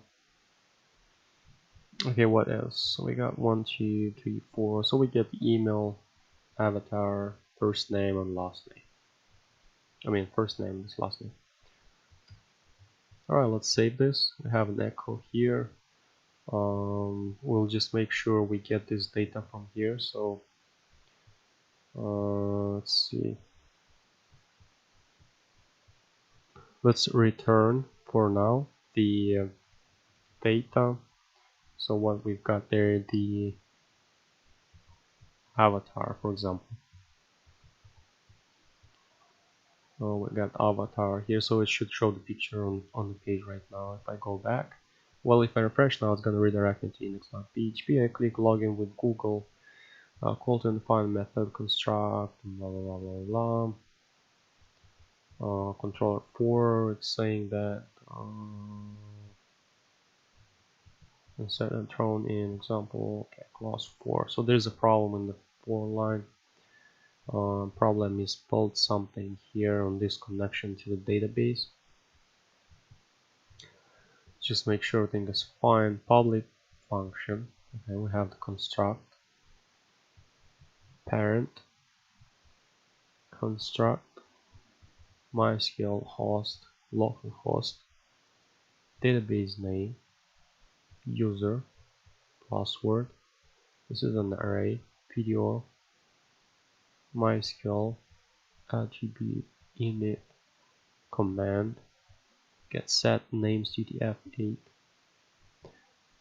Okay, what else? So we got 1, 2, 3, 4. So we get email, avatar, first name, and last name. I mean, first name is last name. Alright, let's save this. We have an echo here. We'll just make sure we get this data from here. So let's see. Let's return for now the data. So what we've got there, the avatar, for example. Oh, we got avatar here, so it should show the picture on the page right now. If I go back, well, if I refresh now, it's going to redirect me to index.php. I click login with Google, call to define method, construct, blah blah blah blah blah. Controller 4, it's saying that insert and thrown in example, okay, clause 4. So there's a problem in the 4 line. Probably I misspelled something here on this connection to the database. Just make sure everything is fine. Public function. Okay, we have the construct, parent, construct, MySQL host, localhost, database name, user, password. This is an array, PDO, MySQL, attribute, init, command, get set names UTF-8.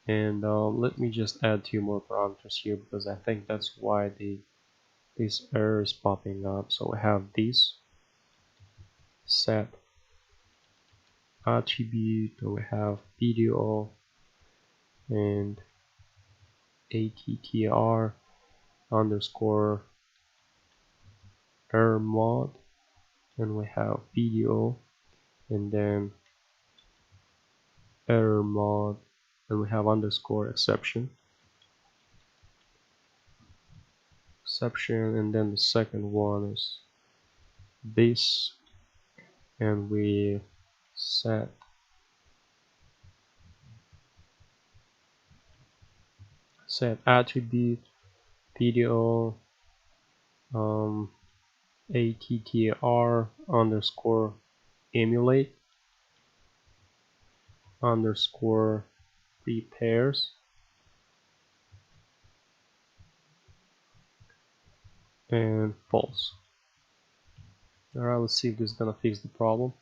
And let me just add 2 more parameters here, because I think that's why this error is popping up. So we have this set attribute, we have PDO and attr underscore error mod, and we have PDO and then error mod, and we have underscore exception, and then the second one is this, and we set attribute PDO attr underscore emulate underscore prepares, and false. Alright, let's see if this is gonna fix the problem,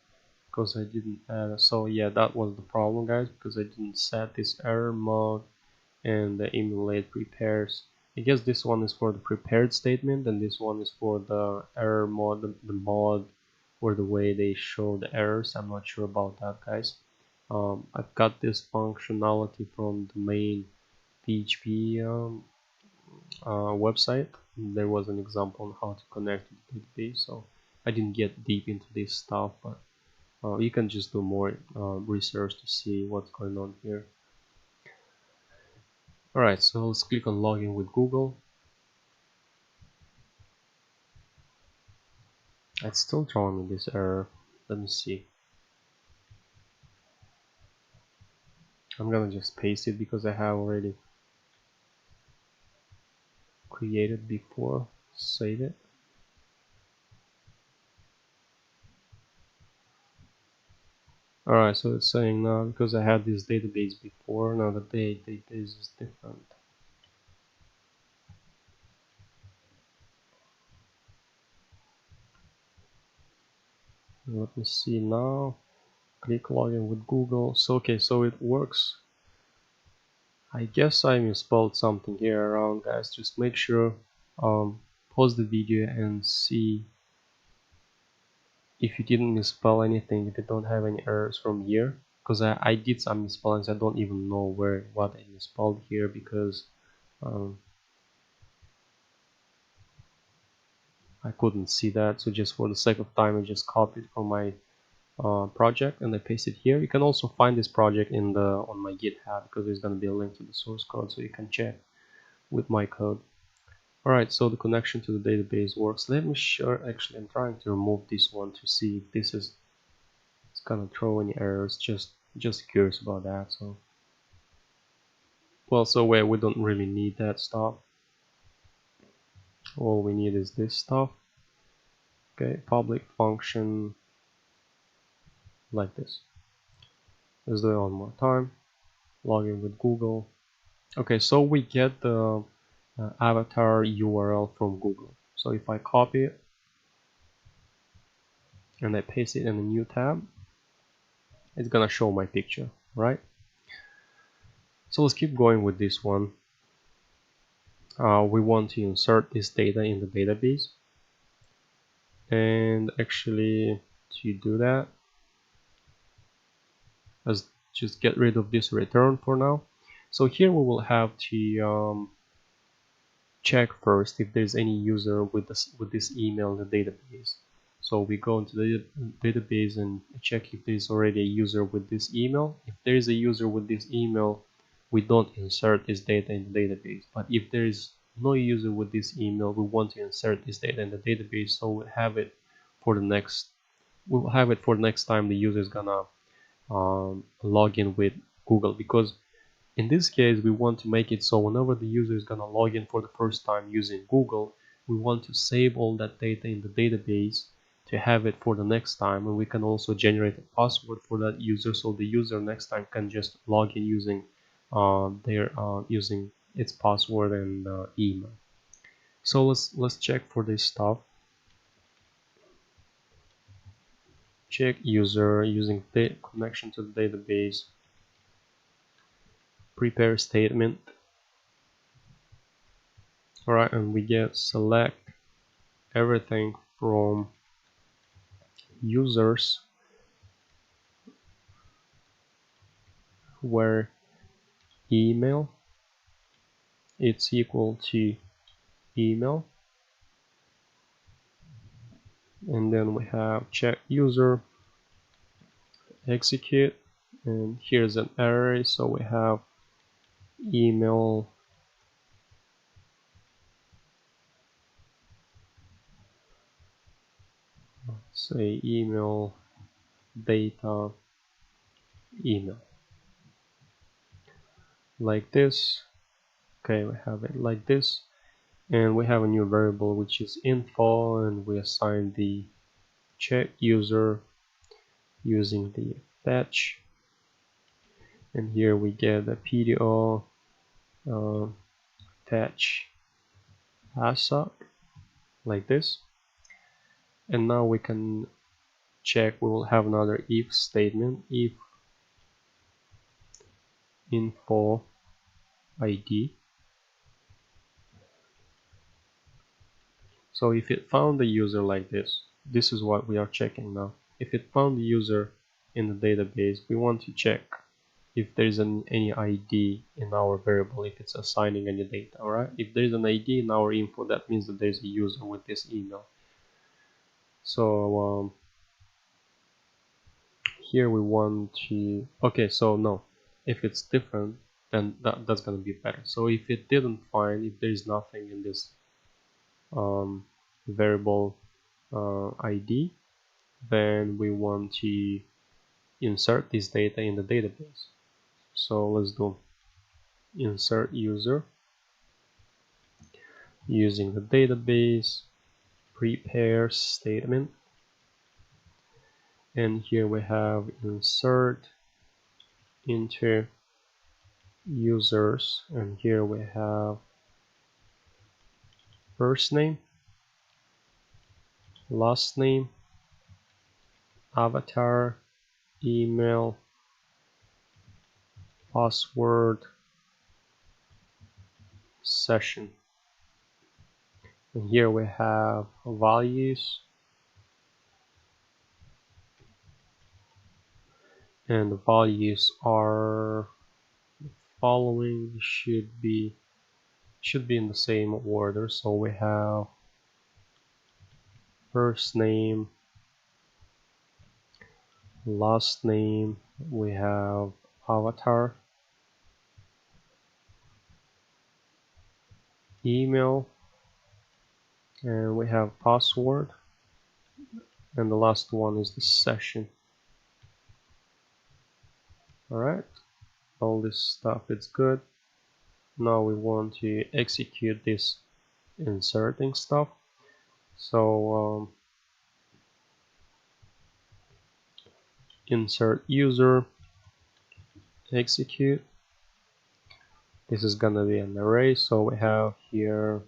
because I didn't add. So yeah, that was the problem, guys, because I didn't set this error mode and the emulate prepares. I guess this one is for the prepared statement, and this one is for the error mode, the mod or the way they show the errors. I'm not sure about that, guys. I've got this functionality from the main PHP website. There was an example on how to connect to the database, so I didn't get deep into this stuff, but you can just do more research to see what's going on here. Alright, so let's click on login with Google. It's still throwing me this error. Let me see. I'm gonna just paste it because I have already created before. Save it. Alright, so it's saying now because I had this database before, now the database is different. Let me see now. Click login with Google. So okay, so it works. I guess I misspelled something here around, guys. Just make sure pause the video and see if you didn't misspell anything, if you don't have any errors from here, because I did some misspellings. I don't even know what I misspelled here because I couldn't see that. So just for the sake of time, I just copied from my project and I paste it here. You can also find this project in on my GitHub because there's going to be a link to the source code, so you can check with my code. Alright, so the connection to the database works. Let me show. Actually, I'm trying to remove this one to see if this is gonna throw any errors. Just curious about that. So well, so where we don't really need that stuff. All we need is this stuff. Okay, public function like this. Let's do it one more time. Login with Google. Okay, so we get the avatar URL from Google. So if I copy it and I paste it in a new tab, it's gonna show my picture, right? So let's keep going with this one. We want to insert this data in the database, and actually to do that, let's just get rid of this return for now. So here we will have to check first if there's any user with this email in the database. So we go into the database and check if there's already a user with this email. If there is a user with this email, we don't insert this data in the database. But if there is no user with this email, we want to insert this data in the database, so we'll have it for the next time the user is gonna log in with Google, because in this case we want to make it so whenever the user is gonna log in for the first time using Google, we want to save all that data in the database to have it for the next time, and we can also generate a password for that user, so the user next time can just log in using using its password and email. So let's check for this stuff. Check user using the connection to the database, prepare statement. Alright, and we get select everything from users where email it's equal to email, and then we have check user, execute, and here's an array, so we have email say email data email like this. Okay, we have it like this, and we have a new variable which is info, and we assign the check user using the fetch, and here we get a PDO fetch ASAP, like this. And now we can check. We will have another if statement, if info ID. So if it found the user like this is what we are checking now. If it found the user in the database, we want to check if there is any ID in our variable, if it's assigning any data. Alright, if there is an ID in our info, that means that there's a user with this email. So here we want to, okay, so no, if it's different, then that's gonna be better. So if it didn't find, if there is nothing in this variable ID, then we want to insert this data in the database. So let's do insert user using the database prepare statement, and here we have insert into users, and here we have first name, last name, avatar, email, password, session. And here we have values, and the values are following, should be in the same order. So we have first name, last name, we have avatar, email, and we have password, and the last one is the session. Alright, all this stuff is good. Now we want to execute this inserting stuff. So insert user, execute. This is gonna be an array, so we have here,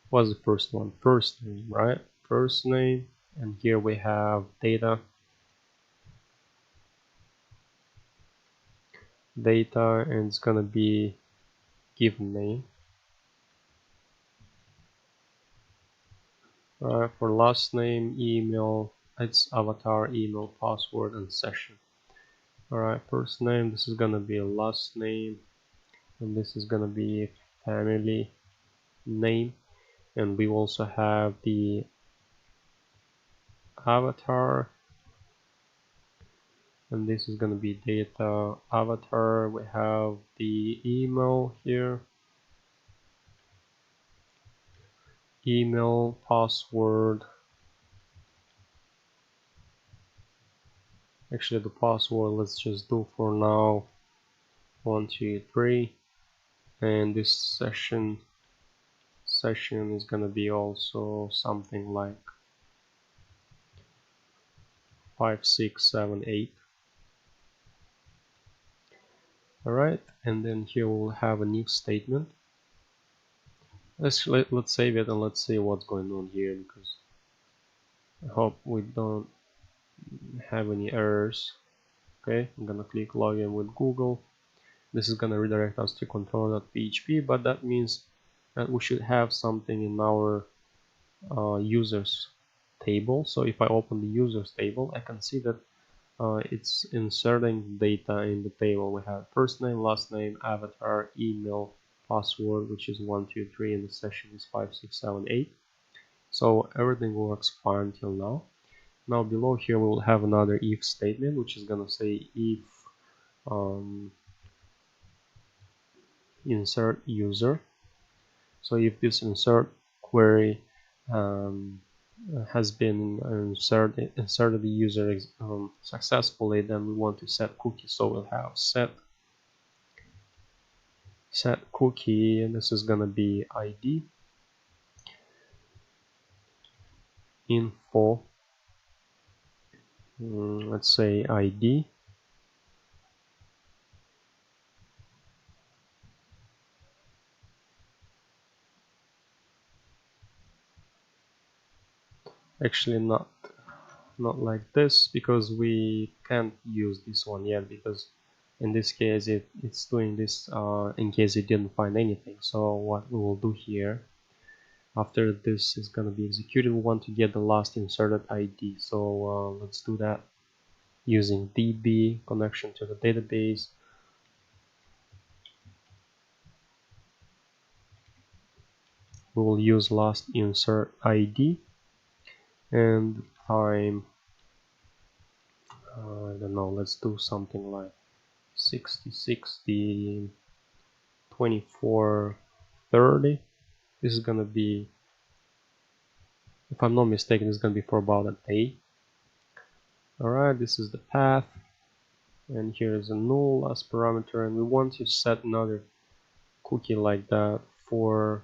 what's the first one? First name, right? First name, and here we have data, and it's gonna be given name. For last name, email, it's avatar, email, password, and session. Alright, first name, this is gonna be a last name, and this is gonna be family name, and we also have the avatar, and this is gonna be data avatar. We have the email here, email, password. Actually, the password, let's just do for now 1 2 3, and this session is gonna be also something like 5 6 7 8. Alright, and then here we'll have a new statement. Let's save it and let's see what's going on here, because I hope we don't have any errors. Okay, I'm gonna click login with Google. This is gonna redirect us to Controller.php, but that means that we should have something in our users table. So if I open the users table, I can see that it's inserting data in the table. We have first name, last name, avatar, email, password, which is 1 2 3, and the session is 5 6 7 8. So everything works fine till now. Now below here we will have another if statement, which is gonna say if insert user. So if this insert query has been inserted the user successfully, then we want to set cookie. So we'll have set cookie, and this is gonna be ID info, let's say ID, Actually not like this, because we can't use this one yet, because in this case it's doing this in case it didn't find anything. So what we will do here, after this is going to be executed, we want to get the last inserted ID. So let's do that using db connection to the database. We will use last insert ID, and time, I don't know, let's do something like 60 60 24 30. This is gonna be, if I'm not mistaken, it's gonna be for about a day. Alright, this is the path, and here is a null last parameter, and we want to set another cookie like that for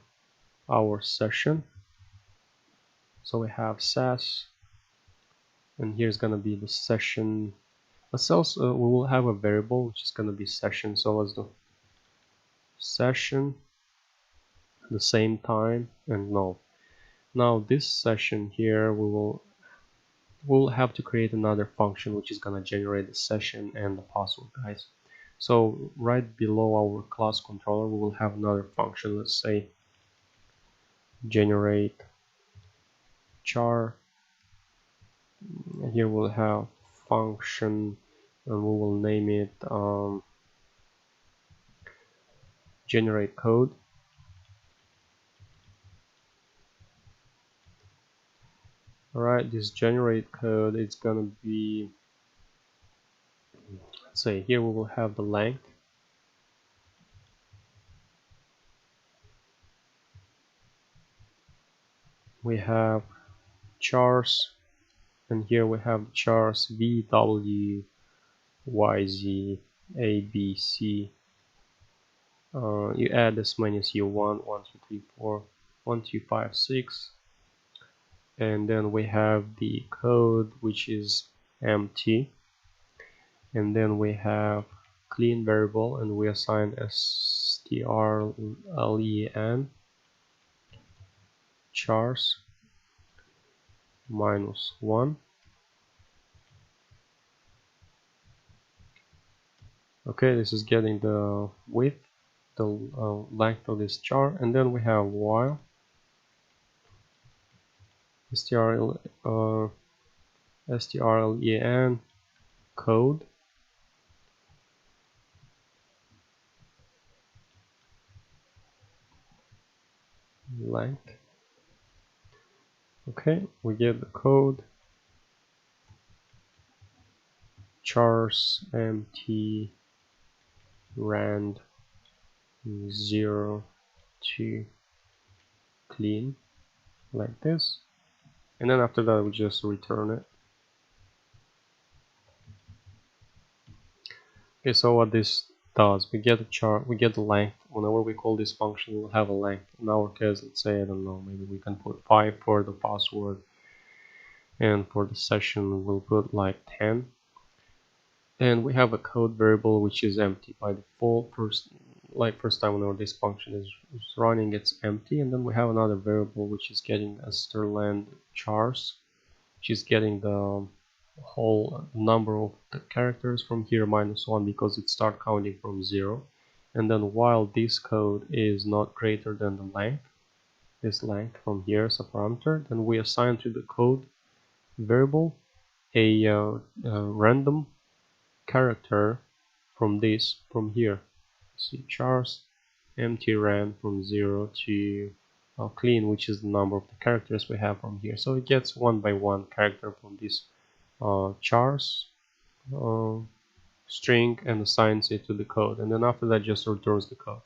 our session. So we have sass, and here's gonna be the session. Let's also we will have a variable which is gonna be session. So let's do session the same time, and no. Now this session here, we'll have to create another function which is gonna generate the session and the password, guys. So right below our class controller, we will have another function. Let's say generate char. Here we'll have function, and we will name it generate code. Alright, this generate code, it's gonna be, let's say here we will have the length. We have chars, and here we have chars v, w, y, z, a, b, c. You add as many as you want, 1, 2, 3, 4, 1, 2, 5, 6. And then we have the code which is empty, and then we have clean variable, and we assign strlen chars -1. Okay, this is getting the width, the length of this char, and then we have while strlen code length. Okay, we get the code chars empty rand 0 to clean, like this, and then after that we just return it. Okay, so what this does, we get a chart, we get the length. Whenever we call this function, we'll have a length. In our case, let's say, I don't know, maybe we can put 5 for the password, and for the session we'll put like 10. And we have a code variable which is empty by default. First time whenever this function is running, it's empty, and then we have another variable which is getting a strlen chars, which is getting the whole number of the characters from here -1, because it starts counting from 0. And then while this code is not greater than the length, this length from here as a parameter, then we assign to the code variable a random character from here. See, chars empty ran from 0 to clean, which is the number of the characters we have from here. So it gets 1 by 1 character from this chars string and assigns it to the code, and then after that just returns the code.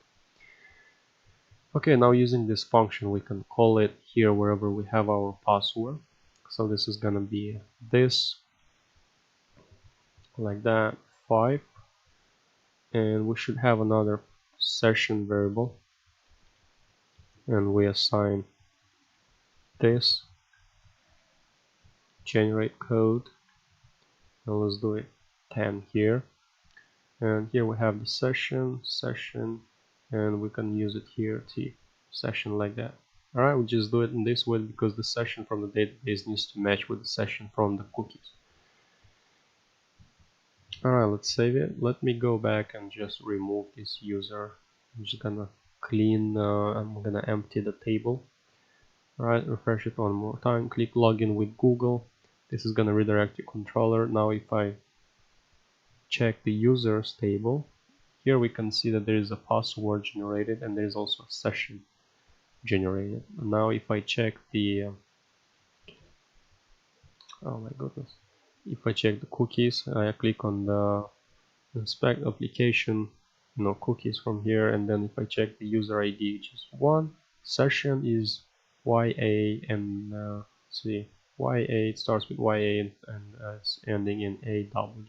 Okay, now using this function we can call it here wherever we have our password. So this is gonna be this, like that, 5, and we should have another session variable, and we assign this generate code, and let's do it 10 here. And here we have the session, and we can use it here to session like that. Alright, we just do it in this way because the session from the database needs to match with the session from the cookies. Alright, let's save it. Let me go back and just remove this user. I'm just gonna I'm gonna empty the table. Alright, refresh it one more time. Click login with Google. This is gonna redirect your controller. Now if I check the users table, here we can see that there is a password generated and there is also a session generated. Now if I check the oh my goodness, if I check the cookies, I click on the inspect application, cookies from here, and then if I check the user ID, which is 1, session is YA, and see, YA, it starts with YA and it's ending in AW.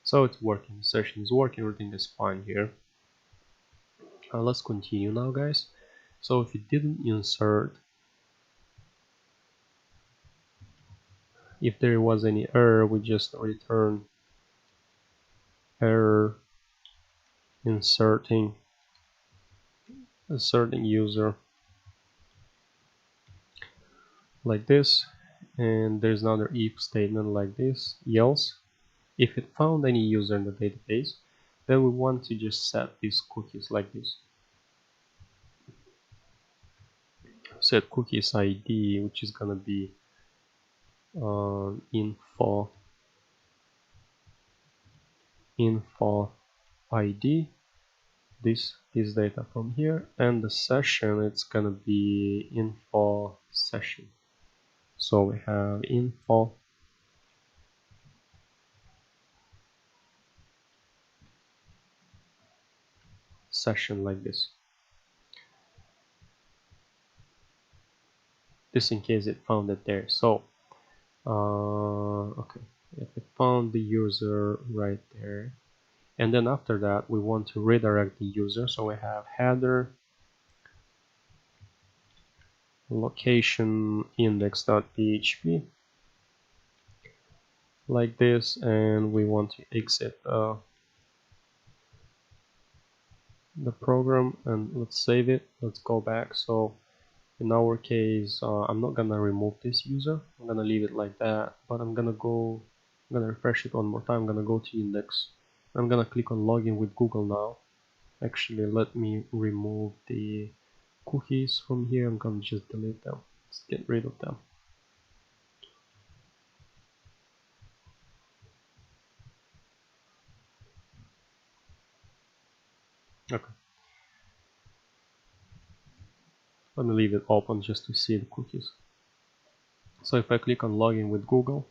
So it's working, the session is working, everything is fine here. Let's continue now, guys. So if you didn't insert, if there was any error, we just return error inserting user like this, and there's another if statement like this, else if it found any user in the database, then we want to just set these cookies like this. Set cookies ID, which is gonna be info ID, this data from here, and the session, it's gonna be info session. So we have info session like this. This in case it found it there. So okay, if it found the user right there, and then after that we want to redirect the user, so we have header location index.php like this, and we want to exit the program, and let's save it. Let's go back. So in our case, I'm not gonna remove this user, I'm gonna leave it like that, but I'm gonna refresh it one more time. I'm gonna go to index, I'm gonna click on login with Google now. Actually, let me remove the cookies from here. I'm gonna just delete them. Let's get rid of them. Okay. Let me leave it open just to see the cookies. So if I click on login with Google,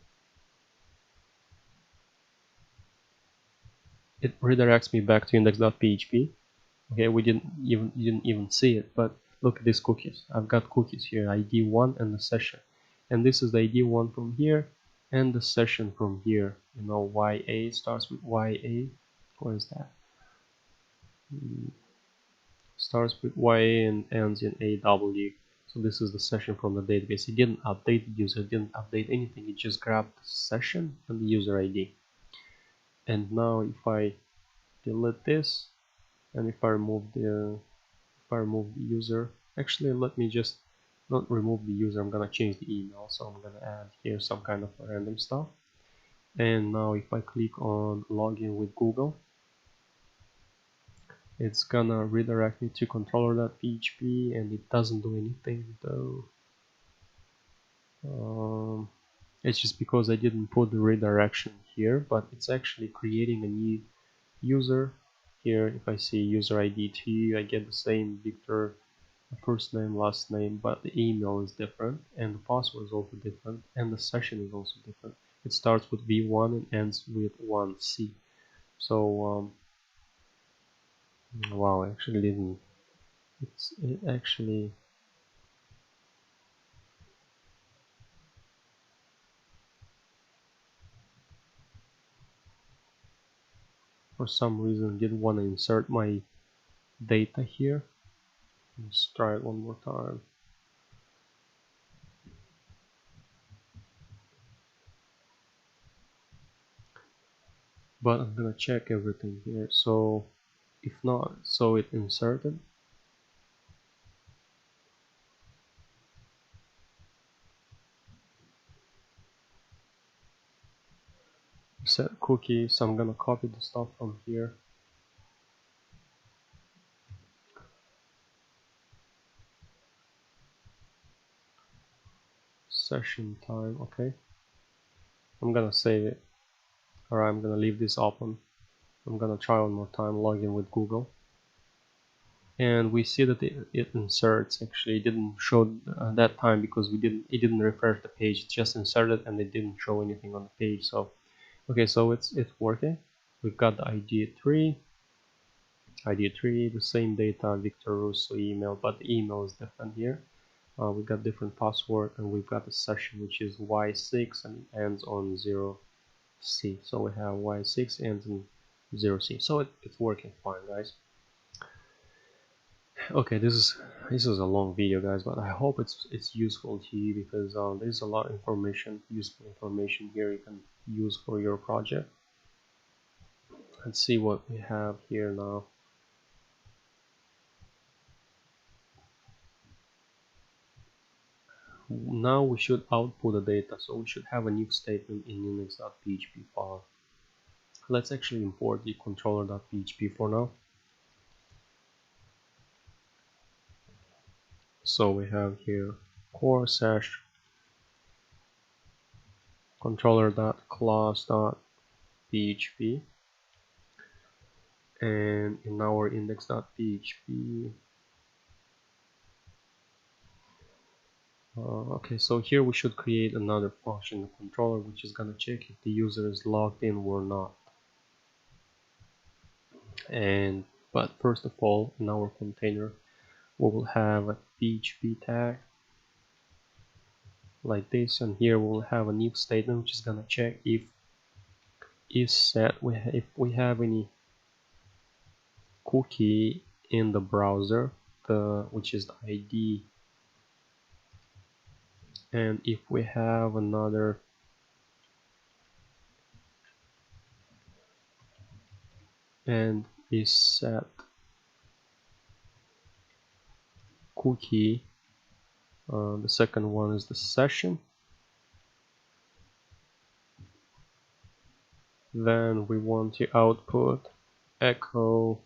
it redirects me back to index.php. Okay, you didn't even see it, but look at these cookies. I've got cookies here, ID1 and the session, and this is the ID1 from here and the session from here. YA starts with YA. What is that? Starts with YA and ends in AW. So this is the session from the database. It didn't update the user, didn't update anything. It just grabbed the session and the user ID. And now if I delete this, and if I remove the user, actually let me just not remove the user, I'm gonna change the email, so I'm gonna add here some kind of random stuff. And now if I click on login with Google, it's gonna redirect me to Controller.php, and it doesn't do anything though. It's just because I didn't put the redirection here, but it's actually creating a new user. Here if I see user ID 2, I get the same Victor first name, last name, but the email is different, and the password is also different, and the session is also different. It starts with V1 and ends with 1C. So wow, actually didn't. It actually for some reason didn't want to insert my data here. Let's try it one more time. But I'm gonna check everything here. So if not, so it inserted. set cookie, so I'm gonna copy the stuff from here. Session time, okay. I'm gonna save it. Alright, I'm gonna leave this open. I'm gonna try one more time, log in with Google. And we see that it inserts. Actually, it didn't show that time because it didn't refresh the page. It just inserted and it didn't show anything on the page. So okay, so it's working. We've got the ID 3, the same data, Victor Russo email, but the email is different here. We've got different password, and we've got a session which is Y6 and ends on 0C. So we have Y6 ends in 0C. So it's working fine, guys. Okay, this is a long video, guys, but I hope it's useful to you, because there's a lot of information, useful information here you can use for your project. Let's see what we have here now. Now we should output the data, so we should have a new statement in index.php file. Let's actually import the controller.php for now. So we have here core / controller.class.php, and in our index.php, okay, so here we should create another function, the controller, which is gonna check if the user is logged in or not. But first of all, in our container, we will have a PHP tag like this, and here we will have a new statement which is gonna check if we have any cookie in the browser, which is the ID, and if we have another and is set cookie. The second one is the session. Then we want to output echo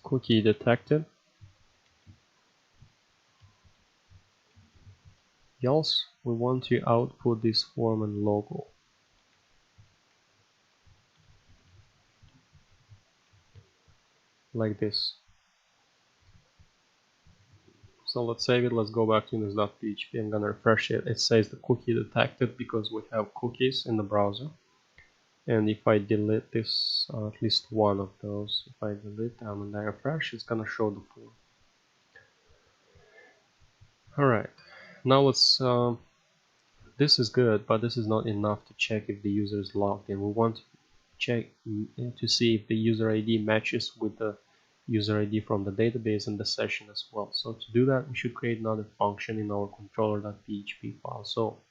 cookie detected. Else we want to output this form and logo. Like this. So let's save it, let's go back to index.php. I'm gonna refresh it. It says the cookie detected because we have cookies in the browser. And if I delete this, at least one of those, if I delete them and I refresh, it's gonna show the form. Alright, now let's, this is good, but this is not enough to check if the user is logged in. We want to check to see if the user ID matches with the user ID from the database and the session as well. So to do that, we should create another function in our controller.php file. So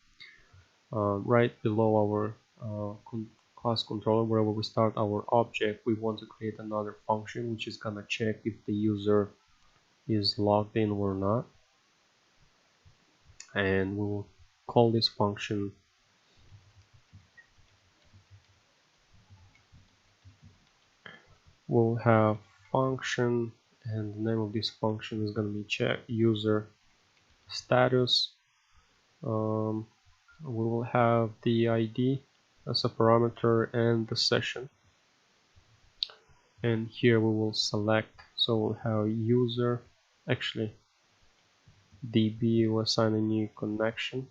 right below our class controller, wherever we start our object, we want to create another function which is gonna check if the user is logged in or not, and we will call this function we'll have function, and the name of this function is going to be check user status. We will have the ID as a parameter and the session, and here we will select, so we'll have user, actually DB will assign a new connection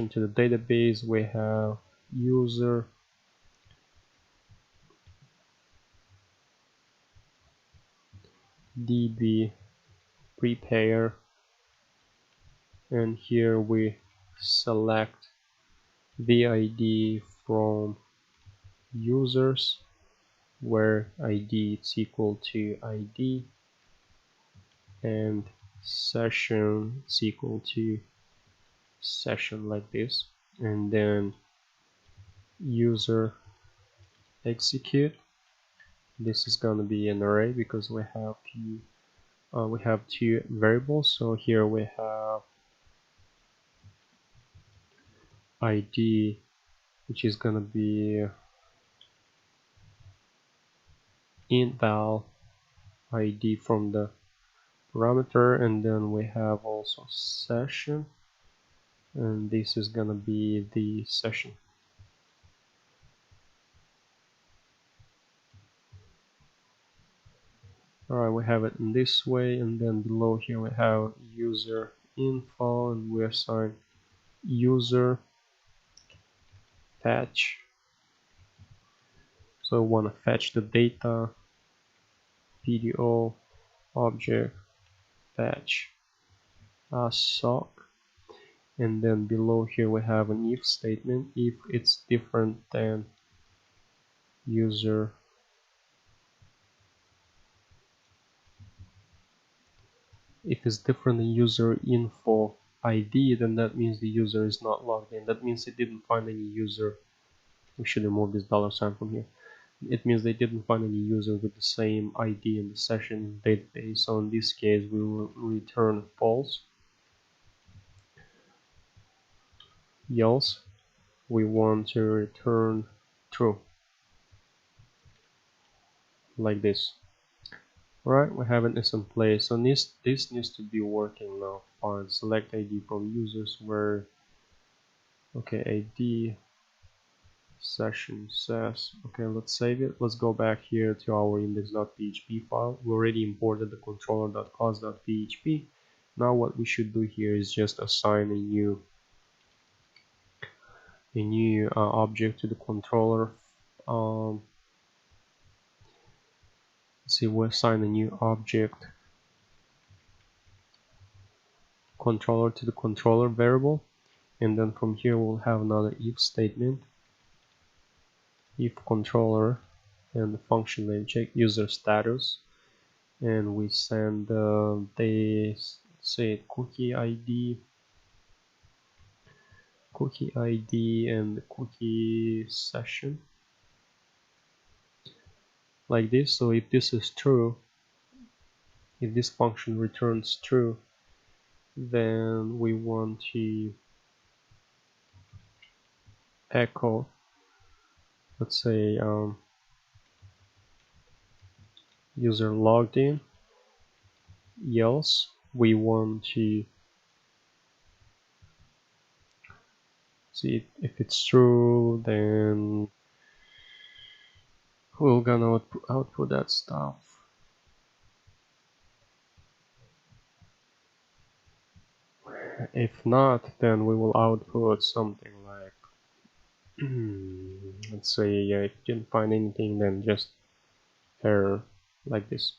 to the database. We have user DB prepare, and here we select the ID from users, where ID is equal to ID and session is equal to session, like this, and then user execute. This is going to be an array because we have two variables. So here we have ID, which is gonna be inval ID from the parameter, and then we have also session, and this is gonna be the session. Alright, we have it in this way, and then below here we have user info, and we assign user fetch. So we want to fetch the data, PDO object fetch sock, and then below here we have an if statement. If it's different than user info ID, then that means the user is not logged in. That means it didn't find any user. We should remove this $sign from here. It means they didn't find any user with the same ID in the session database. So in this case, we will return false. Else, we want to return true, like this. Alright, we have this in place. So this needs to be working now. Fine. Select ID from users where, okay, ID session says, okay, let's save it. Let's go back here to our index.php file. We already imported the controller.class.php. Now what we should do here is just assign a new object to the controller. See, we assign a new object controller to the controller variable, and then from here we'll have another if statement. If controller and the function name check user status, and we send the say cookie ID and the cookie session, like this. So if this is true, if this function returns true, then we want to echo, let's say user logged in. Else, we want to see if it's true, then we're gonna output that stuff. If not, then we will output something like let's say if you didn't find anything, then just error, like this.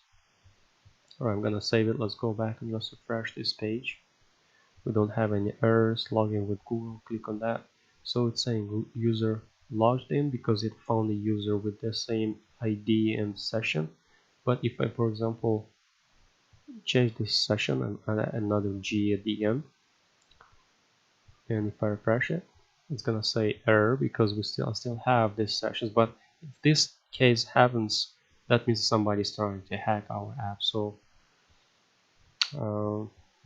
Alright, I'm gonna save it. Let's go back and just refresh this page. We don't have any errors. Login with Google, click on that. So it's saying user logged in because it found a user with the same ID and session. But if I, for example, change this session and add another G at the end, and if I refresh it, it's gonna say error because we still have these sessions. But if this case happens, that means somebody's trying to hack our app. So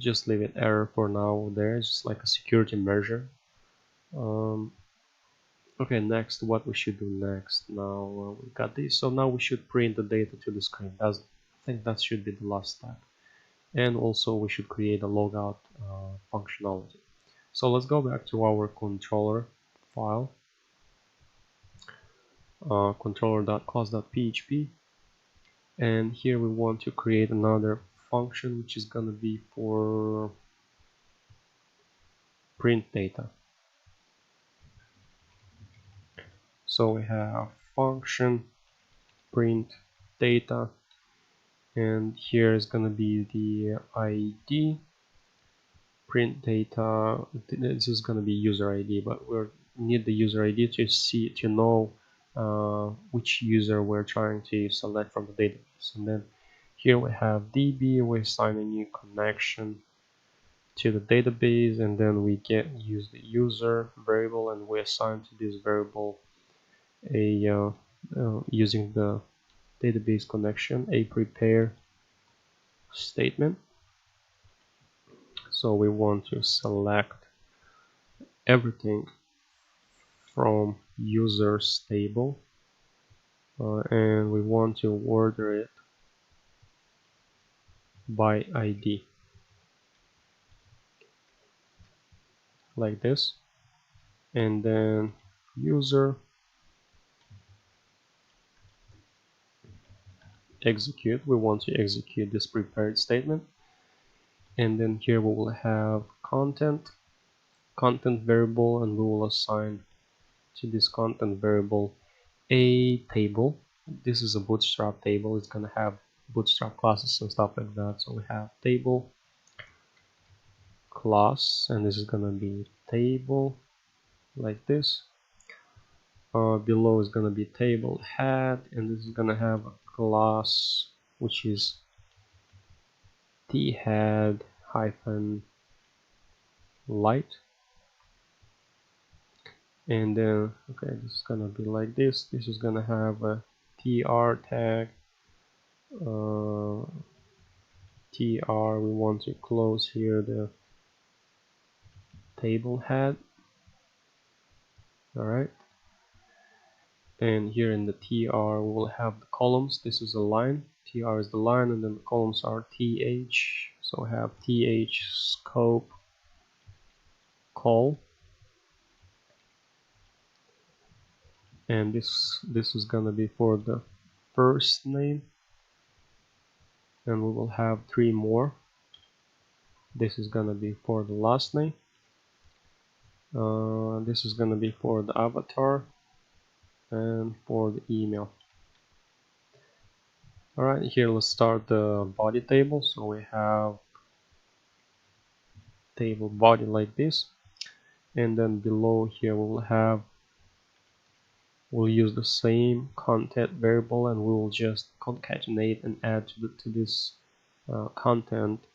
just leave it error for now. There, it's just like a security measure. Okay, next, what we should do next? Now we got this. So now we should print the data to the screen. I think that should be the last step. And also we should create a logout functionality. So let's go back to our controller file, controller.class.php, and here we want to create another function which is going to be for print data. So we have function print data, and here is going to be the ID. Print data, this is going to be user ID, but we need the user ID to know which user we're trying to select from the database. And then here we have DB, we assign a new connection to the database, and then we use the user variable, and we assign to this variable a using the database connection a prepare statement. So we want to select everything from users table, and we want to order it by ID like this, and then user execute. We want to execute this prepared statement, and then here we will have content variable, and we will assign to this content variable a table. This is a Bootstrap table. It's gonna have Bootstrap classes and stuff like that. So we have table class, and this is gonna be table like this. Below is gonna be table head, and this is gonna have a class which is thead hyphen light, and then okay, this is gonna be like this. This is gonna have a tr tag, tr. We want to close here the table head. All right, and here in the tr we will have the columns. This is a line, tr is the line, and then the columns are th. So we have th scope call, and this is gonna be for the first name, and we will have 3 more. This is gonna be for the last name. This is gonna be for the avatar and for the email. Alright, here let's start the body table. So we have table body like this, and then below here we'll use the same content variable, and we will just concatenate and add to this content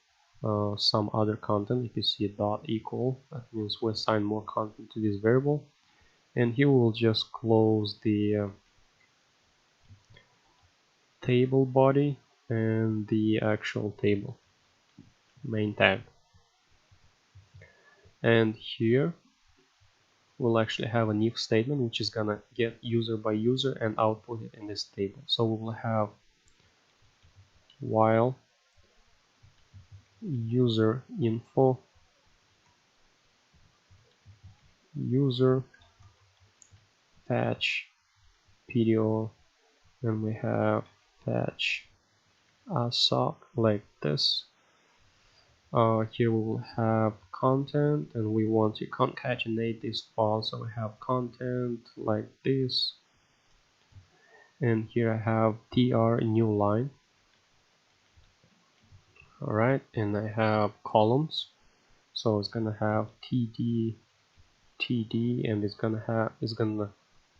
some other content. If you see a dot equal, that means we assign more content to this variable, and here we will just close the table body and the actual table main tag. And here we'll actually have an if statement which is gonna get user by user and output it in this table. So we will have while user info user fetch PDO, and we have fetch assoc like this. Here we will have content, and we want to concatenate this file, so we have content like this, and here I have tr new line. Alright, and I have columns, so it's gonna have td, and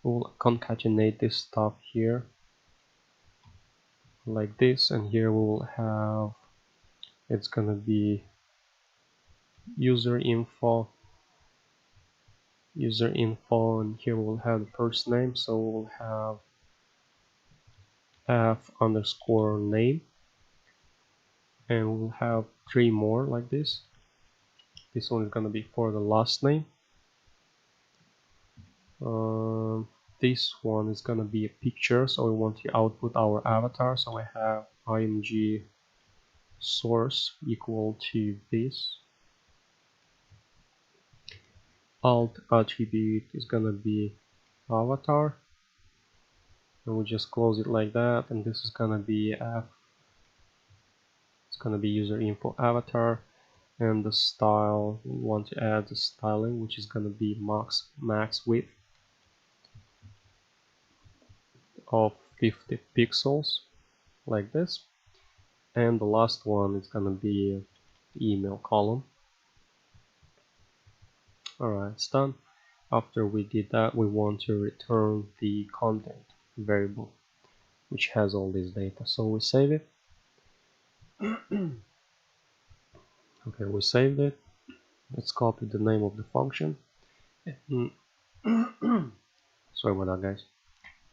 we'll concatenate this stuff here like this, and here we will have, it's gonna be user info, and here we'll have the first name, so we'll have f underscore name, and we'll have 3 more like this. This one is gonna be for the last name. This one is gonna be a picture, so we want to output our avatar, so I have img source equal to this. Alt attribute is gonna be avatar, and we'll just close it like that, and this is gonna be it's gonna be user info avatar, and the style, we want to add the styling, which is gonna be max width of 50 pixels like this, and the last one is gonna be email column. Alright, it's done. After we did that, we want to return the content variable which has all this data, so we save it. Okay, we saved it. Let's copy the name of the function. Sorry about that, guys.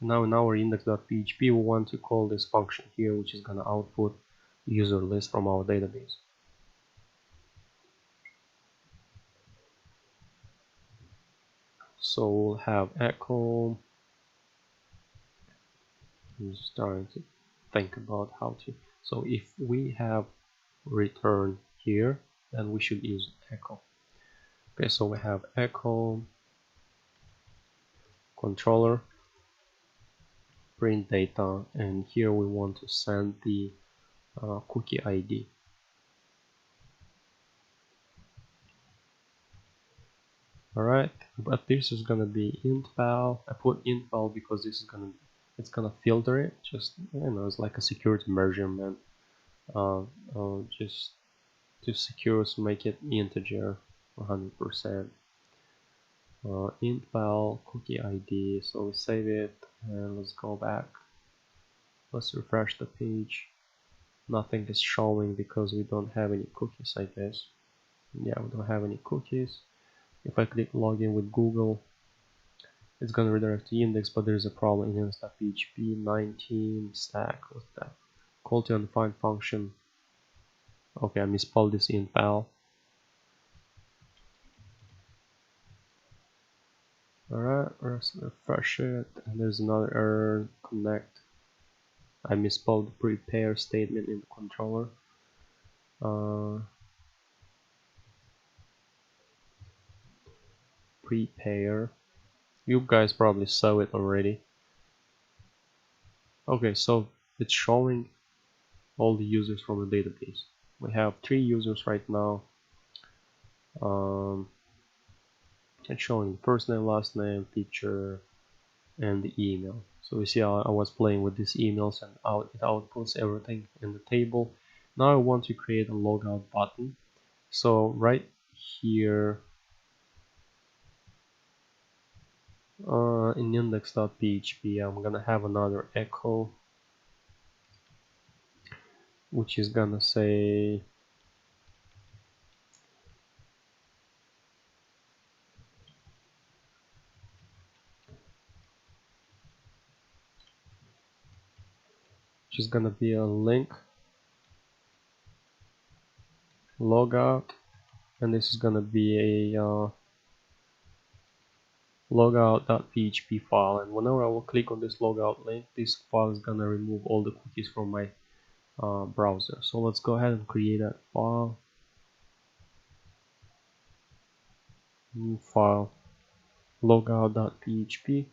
Now in our index.php we want to call this function here, which is going to output user list from our database. So we'll have echo. I'm just trying to think about how to. So if we have return here, then we should use echo. Okay, so we have echo controller print data, and here we want to send the cookie ID. Alright, but this is gonna be int val. I put int val because this is gonna filter it. Just, you know, it's like a security measurement. Just to secure, so make it integer 100%. Int val cookie ID. So we save it and let's go back. Let's refresh the page. Nothing is showing because we don't have any cookies, I guess. Yeah, we don't have any cookies. If I click login with Google, it's gonna redirect to index, but there's a problem in index.php 19 stack. What's that? Call to undefined function. Okay, I misspelled this int val. Alright, let's refresh it, and there's another error, connect. I misspelled the prepare statement in the controller. Prepare. You guys probably saw it already. Okay, so it's showing all the users from the database. We have 3 users right now. It's showing first name, last name, picture, and the email. So you see I was playing with these emails, and it outputs everything in the table. Now I want to create a logout button. So right here in index.php, I'm gonna have another echo, which is gonna say gonna be a link logout, and this is gonna be a logout.php file, and whenever I will click on this logout link, this file is gonna remove all the cookies from my browser. So let's go ahead and create that file. New file, logout.php,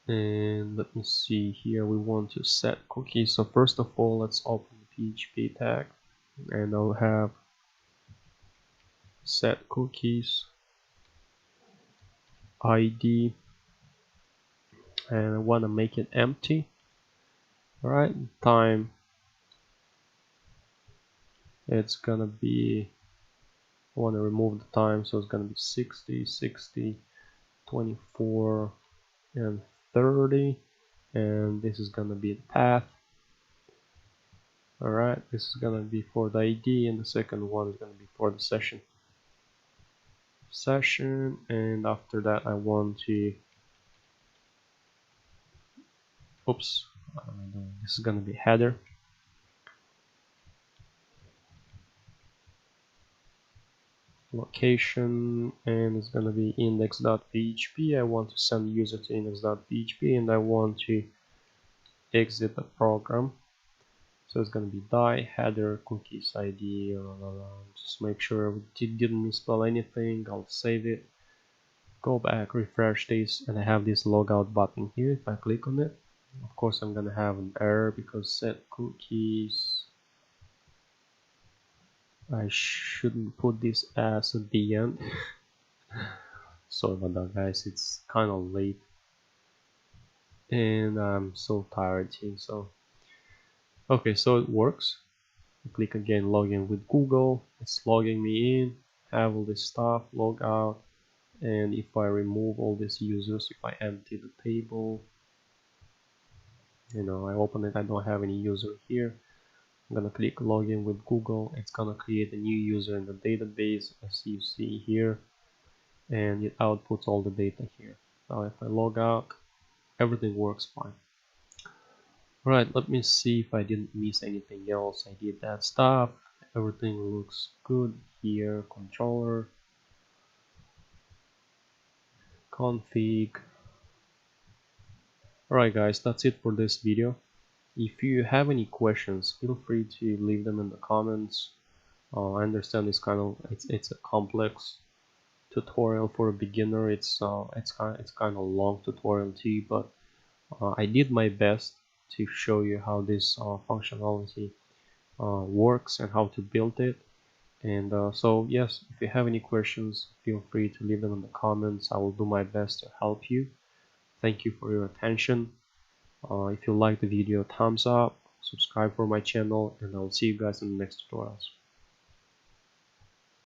and let me see here. We want to set cookies. So first of all, let's open the PHP tag, and I'll have set cookies ID, and I want to make it empty. All right, time, it's gonna be, I want to remove the time, so it's gonna be 60, 60, 24, and 30, and this is gonna be the path. All right, this is gonna be for the ID, and the second one is gonna be for the session. And after that I want to, oops, this is gonna be header. Location, and it's gonna be index.php. I want to send user to index.php, and I want to exit the program. So it's gonna be die header cookies ID. Just make sure we didn't misspell anything. I'll save it. Go back, refresh this, and I have this logout button here. If I click on it, of course I'm gonna have an error because set cookies. I shouldn't put this as at the end. Sorry about that, guys. It's kind of late, and I'm so tired too. So okay, so it works. I click again, login with Google. It's logging me in. Have all this stuff, log out. And if I remove all these users, if I empty the table, you know, I open it, I don't have any user here. I'm gonna click login with Google. It's gonna create a new user in the database, as you see here, and it outputs all the data here. Now if I log out, everything works fine. Alright, let me see if I didn't miss anything else. I did that stuff. Everything looks good here. Controller. config. Alright guys, that's it for this video. If you have any questions, feel free to leave them in the comments. I understand it's a complex tutorial for a beginner. It's kind of long tutorial too, but I did my best to show you how this functionality works and how to build it. And so yes, if you have any questions, feel free to leave them in the comments. I will do my best to help you. Thank you for your attention. If you like the video, thumbs up, subscribe for my channel, and I will see you guys in the next tutorials.